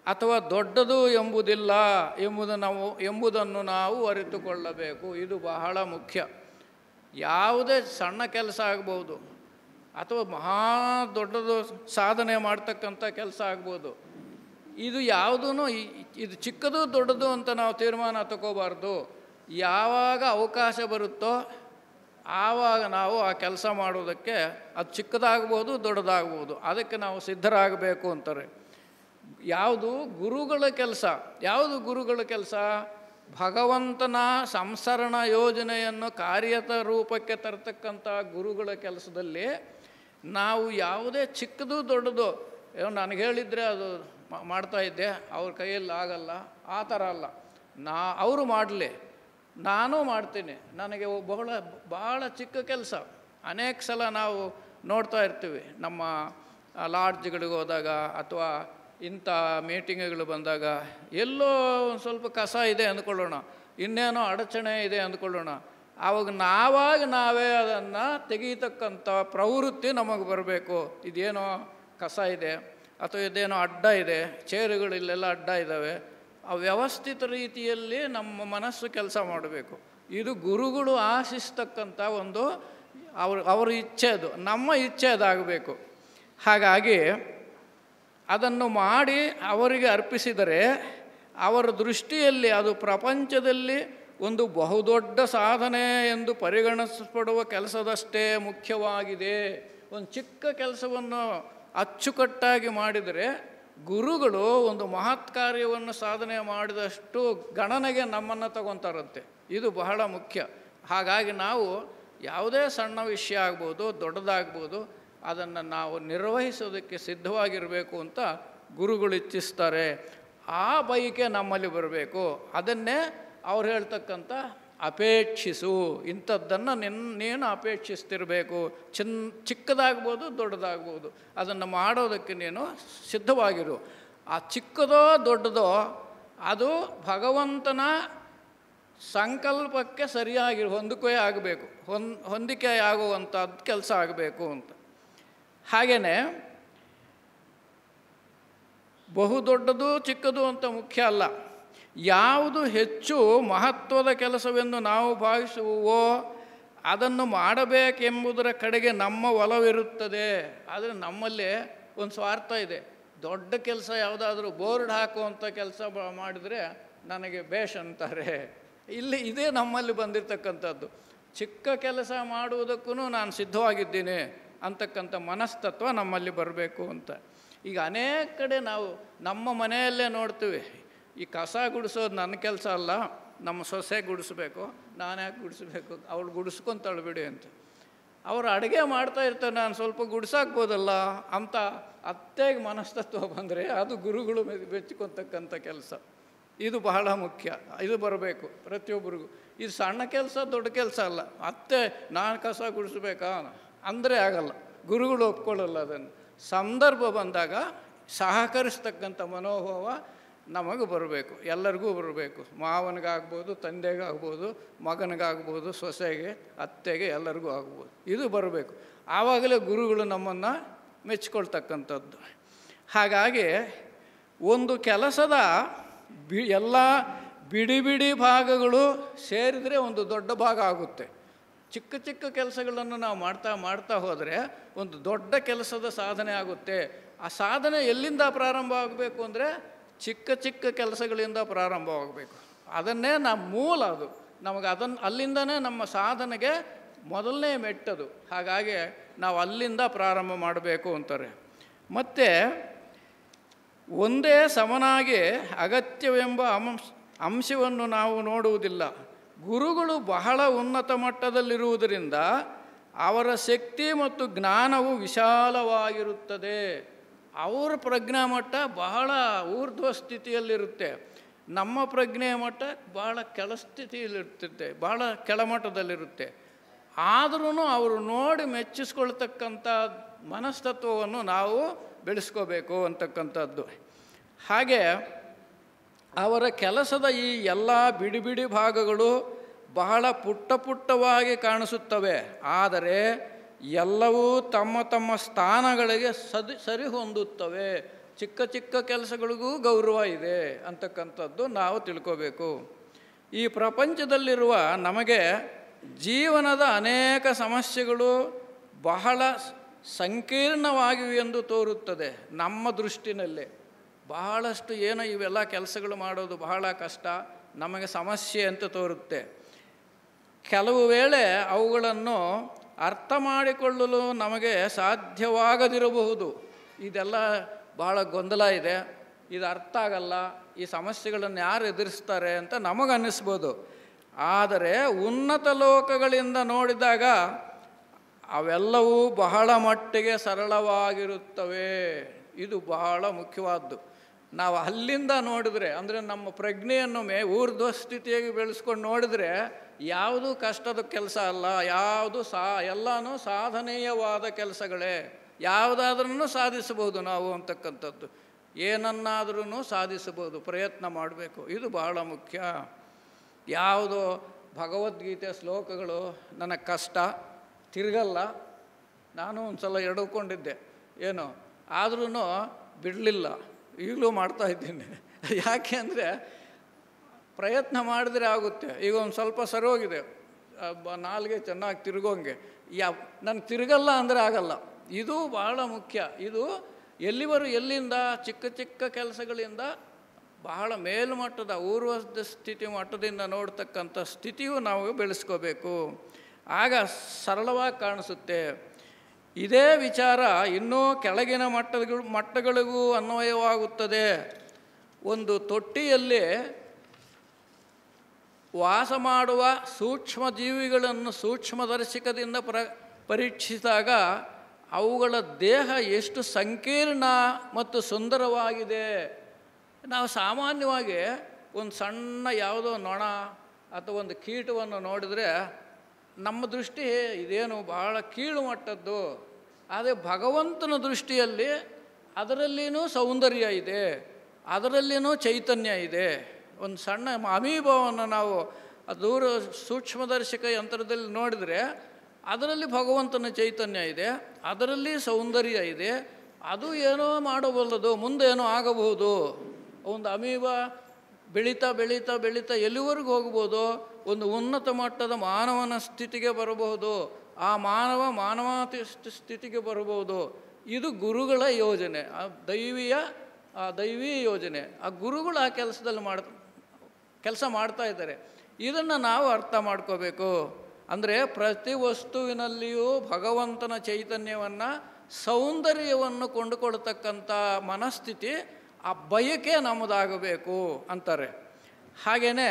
ಅಥವಾ ದೊಡ್ಡದು ಎಂಬುದಿಲ್ಲ ಎಂಬುದನ್ನು ನಾವು ಅರಿತುಕೊಳ್ಳಬೇಕು. ಇದು ಬಹಳ ಮುಖ್ಯ. ಯಾವುದೇ ಸಣ್ಣ ಕೆಲಸ ಆಗ್ಬೋದು ಅಥವಾ ಮಹಾ ದೊಡ್ಡದು ಸಾಧನೆ ಮಾಡ್ತಕ್ಕಂಥ ಕೆಲಸ ಆಗ್ಬೋದು. ಇದು ಯಾವುದೂ ಇದು ಚಿಕ್ಕದು ದೊಡ್ಡದು ಅಂತ ನಾವು ತೀರ್ಮಾನ ತಗೋಬಾರ್ದು. ಯಾವಾಗ ಅವಕಾಶ ಬರುತ್ತೋ ಆವಾಗ ನಾವು ಆ ಕೆಲಸ ಮಾಡೋದಕ್ಕೆ, ಅದು ಚಿಕ್ಕದಾಗ್ಬೋದು ದೊಡ್ಡದಾಗ್ಬೋದು, ಅದಕ್ಕೆ ನಾವು ಸಿದ್ಧರಾಗಬೇಕು ಅಂತಾರೆ. ಯಾವುದು ಗುರುಗಳ ಕೆಲಸ? ಯಾವುದು ಗುರುಗಳ ಕೆಲಸ? ಭಗವಂತನ ಸಂಸರಣ ಯೋಜನೆಯನ್ನು ಕಾರ್ಯದ ರೂಪಕ್ಕೆ ತರ್ತಕ್ಕಂಥ ಗುರುಗಳ ಕೆಲಸದಲ್ಲಿ ನಾವು ಯಾವುದೇ ಚಿಕ್ಕದು ದೊಡ್ಡದು ನನಗೆ ಹೇಳಿದರೆ ಅದು ಮಾಡ್ತಾಯಿದ್ದೆ, ಅವ್ರ ಕೈಯಲ್ಲಿ ಆಗಲ್ಲ, ಆ ಥರ ಅಲ್ಲ. ಅವರು ಮಾಡಲಿ, ನಾನು ಮಾಡ್ತೀನಿ. ನನಗೆ ಬಹಳ ಚಿಕ್ಕ ಕೆಲಸ ಅನೇಕ ಸಲ ನಾವು ನೋಡ್ತಾ ಇರ್ತೀವಿ. ನಮ್ಮ ಲಾಡ್ಜ್ಗಳಿಗೆ ಹೋದಾಗ ಅಥವಾ ಇಂಥ ಮೀಟಿಂಗ್ಗಳು ಬಂದಾಗ ಎಲ್ಲೋ ಒಂದು ಸ್ವಲ್ಪ ಕಸ ಇದೆ ಅಂದ್ಕೊಳ್ಳೋಣ, ಇನ್ನೇನೋ ಅಡಚಣೆ ಇದೆ ಅಂದ್ಕೊಳ್ಳೋಣ. ಆವಾಗ ನಾವೇ ಅದನ್ನು ತೆಗೀತಕ್ಕಂಥ ಪ್ರವೃತ್ತಿ ನಮಗೆ ಬರಬೇಕು. ಇದೇನೋ ಕಸ ಇದೆ ಅಥವಾ ಇದೇನೋ ಅಡ್ಡ ಇದೆ, ಚೇರುಗಳಿಲ್ಲೆಲ್ಲ ಅಡ್ಡ ಇದ್ದಾವೆ, ಆ ವ್ಯವಸ್ಥಿತ ರೀತಿಯಲ್ಲಿ ನಮ್ಮ ಮನಸ್ಸು ಕೆಲಸ ಮಾಡಬೇಕು. ಇದು ಗುರುಗಳು ಆಶಿಸ್ತಕ್ಕಂಥ ಒಂದು ಅವ್ರ ಇಚ್ಛೆ, ಅದು ನಮ್ಮ ಇಚ್ಛೆ ಅದಾಗಬೇಕು. ಹಾಗಾಗಿ ಅದನ್ನು ಮಾಡಿ ಅವರಿಗೆ ಅರ್ಪಿಸಿದರೆ ಅವರ ದೃಷ್ಟಿಯಲ್ಲಿ ಅದು ಪ್ರಪಂಚದಲ್ಲಿ ಒಂದು ಬಹುದೊಡ್ಡ ಸಾಧನೆ ಎಂದು ಪರಿಗಣಿಸಲ್ಪಡುವ ಕೆಲಸದಷ್ಟೇ ಮುಖ್ಯವಾಗಿದೆ. ಒಂದು ಚಿಕ್ಕ ಕೆಲಸವನ್ನು ಅಚ್ಚುಕಟ್ಟಾಗಿ ಮಾಡಿದರೆ ಗುರುಗಳು ಒಂದು ಮಹತ್ ಕಾರ್ಯವನ್ನು ಸಾಧನೆ ಮಾಡಿದಷ್ಟು ಗಣನೆಗೆ ನಮ್ಮನ್ನು ತಗೊತಾರಂತೆ. ಇದು ಬಹಳ ಮುಖ್ಯ. ಹಾಗಾಗಿ ನಾವು ಯಾವುದೇ ಸಣ್ಣ ವಿಷಯ ಆಗ್ಬೋದು, ದೊಡ್ಡದಾಗ್ಬೋದು, ಅದನ್ನು ನಾವು ನಿರ್ವಹಿಸೋದಕ್ಕೆ ಸಿದ್ಧವಾಗಿರಬೇಕು ಅಂತ ಗುರುಗಳು ಇಚ್ಛಿಸ್ತಾರೆ. ಆ ಬಯಕೆ ನಮ್ಮಲ್ಲಿ ಬರಬೇಕು. ಅದನ್ನೇ ಅವ್ರು ಹೇಳ್ತಕ್ಕಂಥ ಅಪೇಕ್ಷಿಸು. ಇಂಥದ್ದನ್ನು ನೀನು ಅಪೇಕ್ಷಿಸ್ತಿರಬೇಕು. ಚಿಕ್ಕದಾಗ್ಬೋದು ದೊಡ್ಡದಾಗ್ಬೋದು, ಅದನ್ನು ಮಾಡೋದಕ್ಕೆ ನೀನು ಸಿದ್ಧವಾಗಿರು. ಆ ಚಿಕ್ಕದೋ ದೊಡ್ಡದೋ ಅದು ಭಗವಂತನ ಸಂಕಲ್ಪಕ್ಕೆ ಸರಿಯಾಗಿ ಹೊಂದಿಕೆ ಆಗುವಂಥದ್ದು ಕೆಲಸ ಆಗಬೇಕು ಅಂತ. ಹಾಗೆಯೇ ಬಹುದೊಡ್ಡದು ಚಿಕ್ಕದು ಅಂತ ಮುಖ್ಯ ಅಲ್ಲ. ಯಾವುದು ಹೆಚ್ಚು ಮಹತ್ವದ ಕೆಲಸವೆಂದು ನಾವು ಭಾವಿಸುವೋ ಅದನ್ನು ಮಾಡಬೇಕೆಂಬುದರ ಕಡೆಗೆ ನಮ್ಮ ಒಲವಿರುತ್ತದೆ. ಆದರೆ ನಮ್ಮಲ್ಲಿ ಒಂದು ಸ್ವಾರ್ಥ ಇದೆ. ದೊಡ್ಡ ಕೆಲಸ ಯಾವುದಾದ್ರೂ ಬೋರ್ಡ್ ಹಾಕುವಂಥ ಕೆಲಸ ಮಾಡಿದರೆ ನನಗೆ ಬೇಷ್ ಅಂತಾರೆ. ಇದೇ ನಮ್ಮಲ್ಲಿ ಬಂದಿರತಕ್ಕಂಥದ್ದು. ಚಿಕ್ಕ ಕೆಲಸ ಮಾಡುವುದಕ್ಕೂ ನಾನು ಸಿದ್ಧವಾಗಿದ್ದೀನಿ ಅಂತಕ್ಕಂಥ ಮನಸ್ತತ್ವ ನಮ್ಮಲ್ಲಿ ಬರಬೇಕು ಅಂತ. ಈಗ ಅನೇಕ ಕಡೆ ನಾವು ನಮ್ಮ ಮನೆಯಲ್ಲೇ ನೋಡ್ತೀವಿ, ಈ ಕಸ ಗುಡಿಸೋದು ನನ್ನ ಕೆಲಸ ಅಲ್ಲ, ನಮ್ಮ ಸೊಸೆ ಗುಡಿಸ್ಬೇಕು, ನಾನು ಯಾಕೆ ಗುಡಿಸ್ಬೇಕು, ಅವಳು ಗುಡಿಸ್ಕೊಂತಾಳು ಬಿಡಿ ಅಂತ. ಅವರು ಅಡುಗೆ ಮಾಡ್ತಾ ಇರ್ತಾರೆ, ನಾನು ಸ್ವಲ್ಪ ಗುಡಿಸಾಕ್ಬೋದಲ್ಲ ಅಂತ ಅತ್ತೆಗೆ ಮನಸ್ತತ್ವ ಬಂದರೆ ಅದು ಗುರುಗಳು ಮೆಚ್ಚಿಕೊತಕ್ಕಂಥ ಕೆಲಸ. ಇದು ಬಹಳ ಮುಖ್ಯ. ಇದು ಬರಬೇಕು ಪ್ರತಿಯೊಬ್ಬರಿಗೂ. ಇದು ಸಣ್ಣ ಕೆಲಸ ದೊಡ್ಡ ಕೆಲಸ ಅಲ್ಲ. ಅತ್ತೆ ನಾನು ಕಸ ಗುಡಿಸ್ಬೇಕಾ ಅಂದರೆ ಆಗಲ್ಲ, ಗುರುಗಳು ಒಪ್ಕೊಳ್ಳಲ್ಲ. ಅದನ್ನು ಸಂದರ್ಭ ಬಂದಾಗ ಸಹಕರಿಸ್ತಕ್ಕಂಥ ಮನೋಭಾವ ನಮಗೆ ಬರಬೇಕು, ಎಲ್ಲರಿಗೂ ಬರಬೇಕು. ಮಾವನಿಗಾಗ್ಬೋದು, ತಂದೆಗಾಗ್ಬೋದು, ಮಗನಿಗಾಗ್ಬೋದು, ಸೊಸೆಗೆ, ಅತ್ತೆಗೆ, ಎಲ್ಲರಿಗೂ ಆಗ್ಬೋದು. ಇದು ಬರಬೇಕು. ಆವಾಗಲೇ ಗುರುಗಳು ನಮ್ಮನ್ನು ಮೆಚ್ಚಿಕೊಳ್ತಕ್ಕಂಥದ್ದು. ಹಾಗಾಗಿ ಒಂದು ಕೆಲಸದ ಎಲ್ಲ ಬಿಡಿ ಬಿಡಿ ಭಾಗಗಳು ಸೇರಿದರೆ ಒಂದು ದೊಡ್ಡ ಭಾಗ ಆಗುತ್ತೆ. ಚಿಕ್ಕ ಚಿಕ್ಕ ಕೆಲಸಗಳನ್ನು ನಾವು ಮಾಡ್ತಾ ಹೋದರೆ ಒಂದು ದೊಡ್ಡ ಕೆಲಸದ ಸಾಧನೆ ಆಗುತ್ತೆ. ಆ ಸಾಧನೆ ಎಲ್ಲಿಂದ ಪ್ರಾರಂಭ ಆಗಬೇಕು ಅಂದರೆ ಚಿಕ್ಕ ಚಿಕ್ಕ ಕೆಲಸಗಳಿಂದ ಪ್ರಾರಂಭವಾಗಬೇಕು. ಅದನ್ನೇ ನಮ್ಮ ಮೂಲ. ಅದು ನಮಗೆ ಅಲ್ಲಿಂದನೇ ನಮ್ಮ ಸಾಧನೆಗೆ ಮೊದಲನೇ ಮೆಟ್ಟದು. ಹಾಗಾಗಿ ನಾವು ಅಲ್ಲಿಂದ ಪ್ರಾರಂಭ ಮಾಡಬೇಕು ಅಂತಾರೆ. ಮತ್ತು ಒಂದೇ ಸಮನಾಗಿ ಅಗತ್ಯವೆಂಬ ಅಂಶವನ್ನು ನಾವು ನೋಡುವುದಿಲ್ಲ. ಗುರುಗಳು ಬಹಳ ಉನ್ನತ ಮಟ್ಟದಲ್ಲಿರುವುದರಿಂದ ಅವರ ಶಕ್ತಿ ಮತ್ತು ಜ್ಞಾನವು ವಿಶಾಲವಾಗಿರುತ್ತದೆ. ಅವರ ಪ್ರಜ್ಞಾ ಮಟ್ಟ ಬಹಳ ಊರ್ಧ್ವ ಸ್ಥಿತಿಯಲ್ಲಿರುತ್ತೆ. ನಮ್ಮ ಪ್ರಜ್ಞೆಯ ಮಟ್ಟ ಬಹಳ ಕೆಳಸ್ಥಿತಿಯಲ್ಲಿರ್ತದೆ, ಬಹಳ ಕೆಳಮಟ್ಟದಲ್ಲಿರುತ್ತೆ. ಆದ್ರೂ ಅವರು ನೋಡಿ ಮೆಚ್ಚಿಸ್ಕೊಳ್ತಕ್ಕಂಥ ಮನಸ್ತತ್ವವನ್ನು ನಾವು ಬೆಳೆಸ್ಕೋಬೇಕು ಅಂತಕ್ಕಂಥದ್ದು. ಹಾಗೆ ಅವರ ಕೆಲಸದ ಈ ಎಲ್ಲ ಬಿಡಿ ಬಿಡಿ ಭಾಗಗಳು ಬಹಳ ಪುಟ್ಟವಾಗಿ ಕಾಣಿಸುತ್ತವೆ. ಆದರೆ ಎಲ್ಲವೂ ತಮ್ಮ ತಮ್ಮ ಸ್ಥಾನಗಳಿಗೆ ಸರಿ ಹೊಂದುತ್ತವೆ. ಚಿಕ್ಕ ಚಿಕ್ಕ ಕೆಲಸಗಳಿಗೂ ಗೌರವ ಇದೆ ಅಂತಕ್ಕಂಥದ್ದು ನಾವು ತಿಳ್ಕೋಬೇಕು. ಈ ಪ್ರಪಂಚದಲ್ಲಿರುವ ನಮಗೆ ಜೀವನದ ಅನೇಕ ಸಮಸ್ಯೆಗಳು ಬಹಳ ಸಂಕೀರ್ಣವಾಗಿವೆ ಎಂದು ತೋರುತ್ತದೆ. ನಮ್ಮ ದೃಷ್ಟಿನಲ್ಲಿ ಬಹಳಷ್ಟು ಏನೋ ಇವೆಲ್ಲ ಕೆಲಸಗಳು ಮಾಡೋದು ಬಹಳ ಕಷ್ಟ, ನಮಗೆ ಸಮಸ್ಯೆ ಅಂತ ತೋರುತ್ತೆ. ಕೆಲವು ವೇಳೆ ಅವುಗಳನ್ನು ಅರ್ಥ ಮಾಡಿಕೊಳ್ಳಲು ನಮಗೆ ಸಾಧ್ಯವಾಗದಿರಬಹುದು. ಇದೆಲ್ಲ ಬಹಳ ಗೊಂದಲ ಇದೆ, ಇದು ಅರ್ಥ ಆಗಲ್ಲ, ಈ ಸಮಸ್ಯೆಗಳನ್ನು ಯಾರು ಎದುರಿಸ್ತಾರೆ ಅಂತ ನಮಗನ್ನಿಸ್ಬೋದು. ಆದರೆ ಉನ್ನತ ಲೋಕಗಳಿಂದ ನೋಡಿದಾಗ ಅವೆಲ್ಲವೂ ಬಹಳ ಮಟ್ಟಿಗೆ ಸರಳವಾಗಿರುತ್ತವೆ. ಇದು ಬಹಳ ಮುಖ್ಯವಾದ್ದು. ನಾವು ಅಲ್ಲಿಂದ ನೋಡಿದ್ರೆ, ಅಂದರೆ ನಮ್ಮ ಪ್ರಜ್ಞೆಯನ್ನು ಊರ್ಧ್ವ ಸ್ಥಿತಿಯಾಗಿ ಬೆಳೆಸ್ಕೊಂಡು ನೋಡಿದ್ರೆ ಯಾವುದೂ ಕಷ್ಟದ ಕೆಲಸ ಅಲ್ಲ, ಯಾವುದು ಎಲ್ಲನೂ ಸಾಧನೀಯವಾದ ಕೆಲಸಗಳೇ. ಯಾವುದಾದ್ರೂ ಸಾಧಿಸಬಹುದು ನಾವು ಅಂತಕ್ಕಂಥದ್ದು. ಏನನ್ನಾದ್ರೂ ಸಾಧಿಸಬಹುದು, ಪ್ರಯತ್ನ ಮಾಡಬೇಕು. ಇದು ಬಹಳ ಮುಖ್ಯ. ಯಾವುದೋ ಭಗವದ್ಗೀತೆ ಶ್ಲೋಕಗಳು ನನಗೆ ಕಷ್ಟ, ತಿರುಗಲ್ಲ, ನಾನು ಒಂದು ಸಲ ಎಡ್ಕೊಂಡಿದ್ದೆ ಏನೋ, ಆದ್ರೂ ಬಿಡಲಿಲ್ಲ, ಈಗಲೂ ಮಾಡ್ತಾಯಿದ್ದೀನಿ. ಯಾಕೆ ಅಂದರೆ ಪ್ರಯತ್ನ ಮಾಡಿದ್ರೆ ಆಗುತ್ತೆ. ಈಗ ಒಂದು ಸ್ವಲ್ಪ ಸರೋಗಿದೆ, ನಾಲ್ಗೆ ಚೆನ್ನಾಗಿ ತಿರುಗೋಂಗೆ, ನನಗೆ ತಿರುಗಲ್ಲ ಅಂದರೆ ಆಗಲ್ಲ. ಇದು ಬಹಳ ಮುಖ್ಯ. ಇದು ಎಲ್ಲಿಂದ ಚಿಕ್ಕ ಚಿಕ್ಕ ಕೆಲಸಗಳಿಂದ ಬಹಳ ಮೇಲ್ಮಟ್ಟದ ಊರ್ಧ್ವ ಸ್ಥಿತಿ ಮಟ್ಟದಿಂದ ನೋಡ್ತಕ್ಕಂಥ ಸ್ಥಿತಿಯು ನಾವು ಬೆಳೆಸ್ಕೋಬೇಕು. ಆಗ ಸರಳವಾಗಿ ಕಾಣಿಸುತ್ತೆ. ಇದೇ ವಿಚಾರ ಇನ್ನೂ ಕೆಳಗಿನ ಮಟ್ಟಗಳಿಗೂ ಅನ್ವಯವಾಗುತ್ತದೆ. ಒಂದು ತೊಟ್ಟಿಯಲ್ಲಿ ವಾಸ ಮಾಡುವ ಸೂಕ್ಷ್ಮ ಜೀವಿಗಳನ್ನು ಸೂಕ್ಷ್ಮದರ್ಶಕದಿಂದ ಪರೀಕ್ಷಿಸಿದಾಗ ಅವುಗಳ ದೇಹ ಎಷ್ಟು ಸಂಕೀರ್ಣ ಮತ್ತು ಸುಂದರವಾಗಿದೆ. ನಾವು ಸಾಮಾನ್ಯವಾಗಿ ಒಂದು ಸಣ್ಣ ಯಾವುದೋ ನೊಣ ಅಥವಾ ಒಂದು ಕೀಟವನ್ನು ನೋಡಿದರೆ ನಮ್ಮ ದೃಷ್ಟಿ ಇದೇನು ಬಹಳ ಕೀಳು ಮಟ್ಟದ್ದು. ಆದರೆ ಭಗವಂತನ ದೃಷ್ಟಿಯಲ್ಲಿ ಅದರಲ್ಲಿಯೂ ಸೌಂದರ್ಯ ಇದೆ, ಅದರಲ್ಲಿಯೂ ಚೈತನ್ಯ ಇದೆ. ಒಂದು ಸಣ್ಣ ಅಮೀಬವನ್ನು ನಾವು ದೂರ ಸೂಕ್ಷ್ಮದರ್ಶಕ ಯಂತ್ರದಲ್ಲಿ ನೋಡಿದರೆ ಅದರಲ್ಲಿ ಭಗವಂತನ ಚೈತನ್ಯ ಇದೆ, ಅದರಲ್ಲಿ ಸೌಂದರ್ಯ ಇದೆ, ಅದು ಏನೋ ಮಾಡಬಲ್ಲದು, ಮುಂದೇನೋ ಆಗಬಹುದು. ಒಂದು ಅಮೀಬ ಬೆಳೀತಾ ಬೆಳೀತಾ ಬೆಳೀತಾ ಎಲ್ಲಿವರೆಗೂ ಹೋಗ್ಬೋದು, ಒಂದು ಉನ್ನತ ಮಟ್ಟದ ಮಾನವನ ಸ್ಥಿತಿಗೆ ಬರಬಹುದು, ಆ ಮಾನವಾತಿ ಸ್ಥಿತಿಗೆ ಬರಬಹುದು. ಇದು ಗುರುಗಳ ಯೋಜನೆ, ಆ ದೈವಿ ಯೋಜನೆ. ಆ ಗುರುಗಳು ಆ ಕೆಲಸದಲ್ಲಿ ಕೆಲಸ ಮಾಡ್ತಾ ಇದ್ದಾರೆ. ಇದನ್ನು ನಾವು ಅರ್ಥ ಮಾಡ್ಕೋಬೇಕು. ಅಂದರೆ ಪ್ರತಿ ವಸ್ತುವಿನಲ್ಲಿಯೂ ಭಗವಂತನ ಚೈತನ್ಯವನ್ನು, ಸೌಂದರ್ಯವನ್ನು ಕೊಂಡುಕೊಳ್ತಕ್ಕಂಥ ಮನಸ್ಥಿತಿ, ಆ ಬಯಕೆ ನಮ್ಮದಾಗಬೇಕು ಅಂತಾರೆ. ಹಾಗೆಯೇ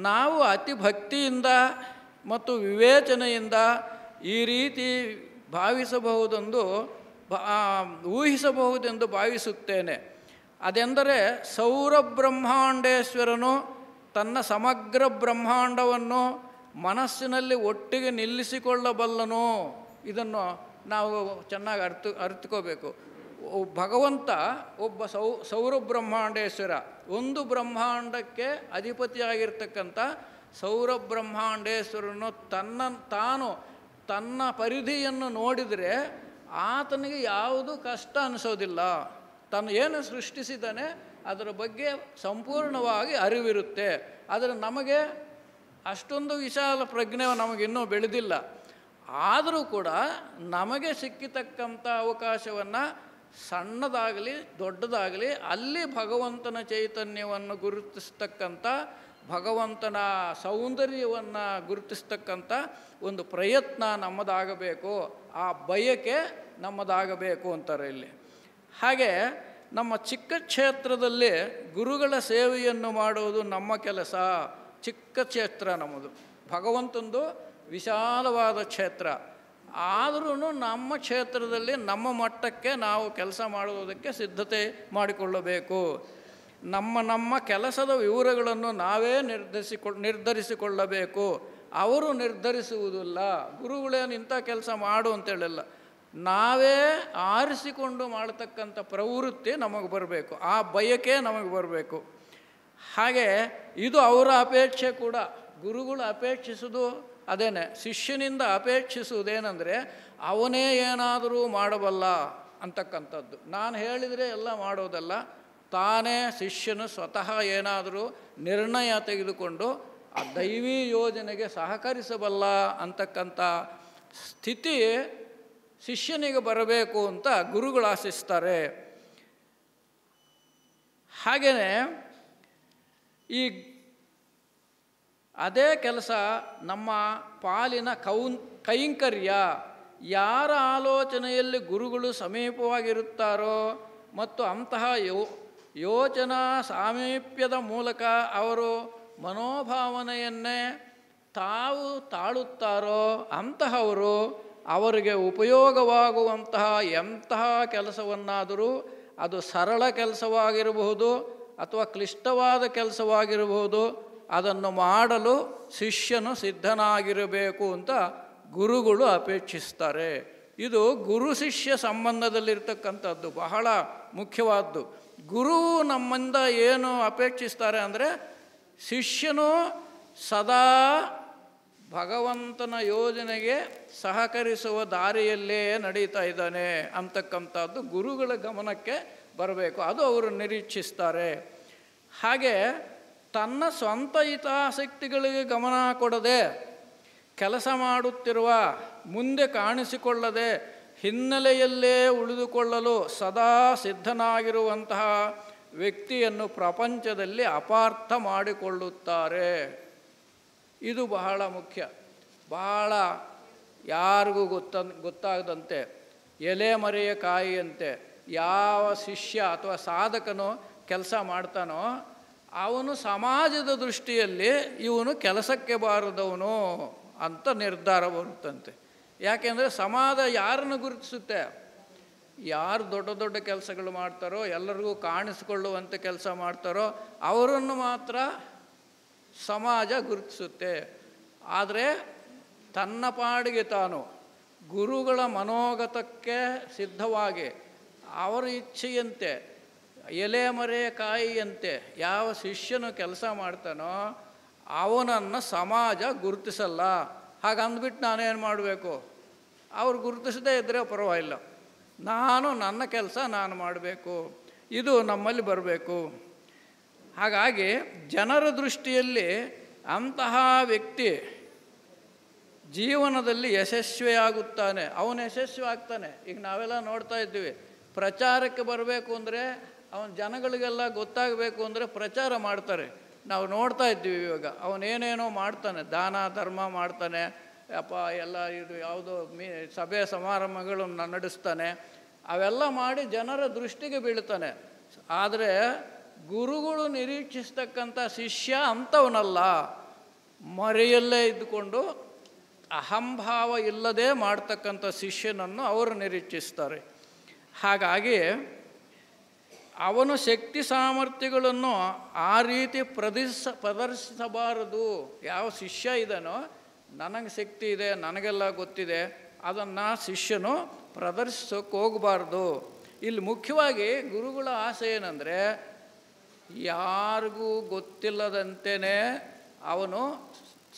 ನಾವು ಅತಿ ಭಕ್ತಿಯಿಂದ ಮತ್ತು ವಿವೇಚನೆಯಿಂದ ಈ ರೀತಿ ಊಹಿಸಬಹುದೆಂದು ಭಾವಿಸುತ್ತೇನೆ. ಅದೆಂದರೆ ಸೌರಬ್ರಹ್ಮಾಂಡೇಶ್ವರನು ತನ್ನ ಸಮಗ್ರ ಬ್ರಹ್ಮಾಂಡವನ್ನು ಮನಸ್ಸಿನಲ್ಲಿ ಒಟ್ಟಿಗೆ ನಿಲ್ಲಿಸಿಕೊಳ್ಳಬಲ್ಲನು. ಇದನ್ನು ನಾವು ಚೆನ್ನಾಗಿ ಅರ್ಥಕೋಬೇಕು. ಭಗವಂತ ಒಬ್ಬ ಸೌರಬ್ರಹ್ಮಾಂಡೇಶ್ವರ, ಒಂದು ಬ್ರಹ್ಮಾಂಡಕ್ಕೆ ಅಧಿಪತಿಯಾಗಿರ್ತಕ್ಕಂಥ ಸೌರಬ್ರಹ್ಮಾಂಡೇಶ್ವರನು ತನ್ನ ಪರಿಧಿಯನ್ನು ನೋಡಿದರೆ ಆತನಿಗೆ ಯಾವುದು ಕಷ್ಟ ಅನಿಸೋದಿಲ್ಲ. ಏನು ಸೃಷ್ಟಿಸಿದ್ದಾನೆ ಅದರ ಬಗ್ಗೆ ಸಂಪೂರ್ಣವಾಗಿ ಅರಿವಿರುತ್ತೆ. ಆದರೆ ನಮಗೆ ಅಷ್ಟೊಂದು ವಿಶಾಲ ಪ್ರಜ್ಞೆ ನಮಗಿನ್ನೂ ಬೆಳೆದಿಲ್ಲ. ಆದರೂ ಕೂಡ ನಮಗೆ ಸಿಕ್ಕಿತಕ್ಕಂಥ ಅವಕಾಶವನ್ನು ಸಣ್ಣದಾಗಲಿ ದೊಡ್ಡದಾಗಲಿ ಅಲ್ಲಿ ಭಗವಂತನ ಚೈತನ್ಯವನ್ನು ಗುರುತಿಸ್ತಕ್ಕಂಥ, ಭಗವಂತನ ಸೌಂದರ್ಯವನ್ನು ಗುರುತಿಸ್ತಕ್ಕಂಥ ಒಂದು ಪ್ರಯತ್ನ ನಮ್ಮದಾಗಬೇಕು, ಆ ಬಯಕೆ ನಮ್ಮದಾಗಬೇಕು ಅಂತಾರೆ ಇಲ್ಲಿ. ಹಾಗೆ ನಮ್ಮ ಚಿಕ್ಕ ಕ್ಷೇತ್ರದಲ್ಲಿ ಗುರುಗಳ ಸೇವೆಯನ್ನು ಮಾಡುವುದು ನಮ್ಮ ಕೆಲಸ. ಚಿಕ್ಕ ಕ್ಷೇತ್ರ ನಮ್ಮದು, ಭಗವಂತಂದು ವಿಶಾಲವಾದ ಕ್ಷೇತ್ರ. ಆದರೂ ನಮ್ಮ ಕ್ಷೇತ್ರದಲ್ಲಿ ನಮ್ಮ ಮಟ್ಟಕ್ಕೆ ನಾವು ಕೆಲಸ ಮಾಡುವುದಕ್ಕೆ ಸಿದ್ಧತೆ ಮಾಡಿಕೊಳ್ಳಬೇಕು. ನಮ್ಮ ಕೆಲಸದ ವಿವರಗಳನ್ನು ನಾವೇ ನಿರ್ಧರಿಸಿಕೊಳ್ಳಬೇಕು. ಅವರು ನಿರ್ಧರಿಸುವುದಿಲ್ಲ. ಗುರುಗಳೇನು ಇಂಥ ಕೆಲಸ ಮಾಡು ಅಂತೇಳಿಲ್ಲ, ನಾವೇ ಆರಿಸಿಕೊಂಡು ಮಾಡತಕ್ಕಂಥ ಪ್ರವೃತ್ತಿ ನಮಗೆ ಬರಬೇಕು, ಆ ಬಯಕೆ ನಮಗೆ ಬರಬೇಕು. ಹಾಗೆ ಇದು ಅವರ ಅಪೇಕ್ಷೆ ಕೂಡ. ಗುರುಗಳು ಅಪೇಕ್ಷಿಸುವುದು ಅದೇನೆ. ಶಿಷ್ಯನಿಂದ ಅಪೇಕ್ಷಿಸುವುದೇನೆಂದರೆ ಅವನೇ ಏನಾದರೂ ಮಾಡಬಲ್ಲ ಅಂತಕ್ಕಂಥದ್ದು. ನಾನು ಹೇಳಿದರೆ ಎಲ್ಲ ಮಾಡೋದಲ್ಲ, ತಾನೇ ಶಿಷ್ಯನು ಸ್ವತಃ ಏನಾದರೂ ನಿರ್ಣಯ ತೆಗೆದುಕೊಂಡು ಆ ದೈವಿ ಯೋಜನೆಗೆ ಸಹಕರಿಸಬಲ್ಲ ಅಂತಕ್ಕಂಥ ಸ್ಥಿತಿ ಶಿಷ್ಯನಿಗೆ ಬರಬೇಕು ಅಂತ ಗುರುಗಳು ಆಶಿಸ್ತಾರೆ. ಹಾಗೆಯೇ ಈ ಅದೇ ಕೆಲಸ ನಮ್ಮ ಪಾಲಿನ ಕೈಂಕರ್ಯ. ಯಾರ ಆಲೋಚನೆಯಲ್ಲಿ ಗುರುಗಳು ಸಮೀಪವಾಗಿರುತ್ತಾರೋ ಮತ್ತು ಅಂತಹ ಯೋಚನಾ ಸಾಮೀಪ್ಯದ ಮೂಲಕ ಅವರು ಮನೋಭಾವನೆಯನ್ನೇ ತಾವು ತಾಳುತ್ತಾರೋ ಅಂತಹವರು ಅವರಿಗೆ ಉಪಯೋಗವಾಗುವಂತಹ ಎಂತಹ ಕೆಲಸವನ್ನಾದರೂ, ಅದು ಸರಳ ಕೆಲಸವಾಗಿರಬಹುದು ಅಥವಾ ಕ್ಲಿಷ್ಟವಾದ ಕೆಲಸವಾಗಿರಬಹುದು, ಅದನ್ನು ಮಾಡಲು ಶಿಷ್ಯನು ಸಿದ್ಧನಾಗಿರಬೇಕು ಅಂತ ಗುರುಗಳು ಅಪೇಕ್ಷಿಸ್ತಾರೆ. ಇದು ಗುರು ಶಿಷ್ಯ ಸಂಬಂಧದಲ್ಲಿರ್ತಕ್ಕಂಥದ್ದು ಬಹಳ ಮುಖ್ಯವಾದ್ದು. ಗುರು ನಮ್ಮಿಂದ ಏನು ಅಪೇಕ್ಷಿಸ್ತಾರೆ ಅಂದರೆ ಶಿಷ್ಯನು ಸದಾ ಭಗವಂತನ ಯೋಜನೆಗೆ ಸಹಕರಿಸುವ ದಾರಿಯಲ್ಲೇ ನಡೀತಾ ಇದ್ದಾನೆ ಅಂತಕ್ಕಂಥದ್ದು ಗುರುಗಳ ಗಮನಕ್ಕೆ ಬರಬೇಕು. ಅದು ಅವರು ನಿರೀಕ್ಷಿಸ್ತಾರೆ. ಹಾಗೆ ತನ್ನ ಸ್ವಂತ ಹಿತಾಸಕ್ತಿಗಳಿಗೆ ಗಮನ ಕೊಡದೆ ಕೆಲಸ ಮಾಡುತ್ತಿರುವ, ಮುಂದೆ ಕಾಣಿಸಿಕೊಳ್ಳದೆ ಹಿನ್ನೆಲೆಯಲ್ಲೇ ಉಳಿದುಕೊಳ್ಳಲು ಸದಾ ಸಿದ್ಧನಾಗಿರುವಂತಹ ವ್ಯಕ್ತಿಯನ್ನು ಪ್ರಪಂಚದಲ್ಲಿ ಅಪಾರ್ಥ ಮಾಡಿಕೊಳ್ಳುತ್ತಾರೆ. ಇದು ಬಹಳ ಮುಖ್ಯ. ಬಹಳ ಯಾರಿಗೂ ಗೊತ್ತಾಗದಂತೆ ಎಲೆಮರೆಯ ಕಾಯಿಯಂತೆ ಯಾವ ಶಿಷ್ಯ ಅಥವಾ ಸಾಧಕನು ಕೆಲಸ ಮಾಡ್ತಾನೋ ಅವನು ಸಮಾಜದ ದೃಷ್ಟಿಯಲ್ಲಿ ಇವನು ಕೆಲಸಕ್ಕೆ ಬಾರದವನು ಅಂತ ನಿರ್ಧಾರ ಬರುತ್ತಂತೆ. ಯಾಕೆಂದರೆ ಸಮಾಜ ಯಾರನ್ನು ಗುರುತಿಸುತ್ತೆ? ಯಾರು ದೊಡ್ಡ ದೊಡ್ಡ ಕೆಲಸಗಳು ಮಾಡ್ತಾರೋ, ಎಲ್ಲರಿಗೂ ಕಾಣಿಸಿಕೊಳ್ಳುವಂಥ ಕೆಲಸ ಮಾಡ್ತಾರೋ ಅವರನ್ನು ಮಾತ್ರ ಸಮಾಜ ಗುರುತಿಸುತ್ತೆ. ಆದರೆ ತನ್ನ ಪಾಡಿಗೆ ತಾನು ಗುರುಗಳ ಮನೋಗತಕ್ಕೆ ಸಿದ್ಧವಾಗಿ ಅವರ ಇಚ್ಛೆಯಂತೆ ಎಲೆಮರೆ ಕಾಯಿಯಂತೆ ಯಾವ ಶಿಷ್ಯನು ಕೆಲಸ ಮಾಡ್ತಾನೋ ಅವನನ್ನು ಸಮಾಜ ಗುರುತಿಸಲ್ಲ. ಹಾಗಂದ್ಬಿಟ್ಟು ನಾನೇನು ಮಾಡಬೇಕು? ಅವ್ರು ಗುರುತಿಸದೇ ಇದ್ದರೆ ಪರವಾಗಿಲ್ಲ, ನನ್ನ ಕೆಲಸ ನಾನು ಮಾಡಬೇಕು, ಇದು ನಮ್ಮಲ್ಲಿ ಬರಬೇಕು. ಹಾಗಾಗಿ ಜನರ ದೃಷ್ಟಿಯಲ್ಲಿ ಅಂತಹ ವ್ಯಕ್ತಿ ಜೀವನದಲ್ಲಿ ಯಶಸ್ವಿಯಾಗುತ್ತಾನೆ, ಅವನು ಯಶಸ್ವಿ ಆಗ್ತಾನೆ. ಈಗ ನಾವೆಲ್ಲ ನೋಡ್ತಾ ಇದ್ದೀವಿ, ಪ್ರಚಾರಕ್ಕೆ ಬರಬೇಕು ಅಂದರೆ ಅವನ ಜನಗಳಿಗೆಲ್ಲ ಗೊತ್ತಾಗಬೇಕು ಅಂದರೆ ಪ್ರಚಾರ ಮಾಡ್ತಾರೆ. ನಾವು ನೋಡ್ತಾ ಇದ್ದೀವಿ ಇವಾಗ ಅವನೇನೇನೋ ಮಾಡ್ತಾನೆ, ದಾನ ಧರ್ಮ ಮಾಡ್ತಾನೆ, ಎಲ್ಲ ಇದು ಯಾವುದೋ ಸಭೆ ಸಮಾರಂಭಗಳನ್ನು ನಡೆಸ್ತಾನೆ, ಅವೆಲ್ಲ ಮಾಡಿ ಜನರ ದೃಷ್ಟಿಗೆ ಬೀಳ್ತಾನೆ. ಆದರೆ ಗುರುಗಳು ನಿರೀಕ್ಷಿಸ್ತಕ್ಕಂಥ ಶಿಷ್ಯ ಅಂಥವನಲ್ಲ. ಮರೆಯಲ್ಲೇ ಇದ್ದುಕೊಂಡು ಅಹಂಭಾವ ಇಲ್ಲದೆ ಮಾಡ್ತಕ್ಕಂಥ ಶಿಷ್ಯನನ್ನು ಅವರು ನಿರೀಕ್ಷಿಸ್ತಾರೆ. ಹಾಗಾಗಿ ಅವನು ಶಕ್ತಿ ಸಾಮರ್ಥ್ಯಗಳನ್ನು ಆ ರೀತಿ ಪ್ರದರ್ಶಿಸಬಾರದು. ಯಾವ ಶಿಷ್ಯ ಇದನೋ, ನನಗೆ ಶಕ್ತಿ ಇದೆ, ನನಗೆಲ್ಲ ಗೊತ್ತಿದೆ, ಅದನ್ನು ಶಿಷ್ಯನು ಪ್ರದರ್ಶಿಸೋಕೆ ಹೋಗಬಾರ್ದು. ಇಲ್ಲಿ ಮುಖ್ಯವಾಗಿ ಗುರುಗಳ ಆಸೆ ಏನಂದರೆ, ಯಾರಿಗೂ ಗೊತ್ತಿಲ್ಲದಂತೆಯೇ ಅವನು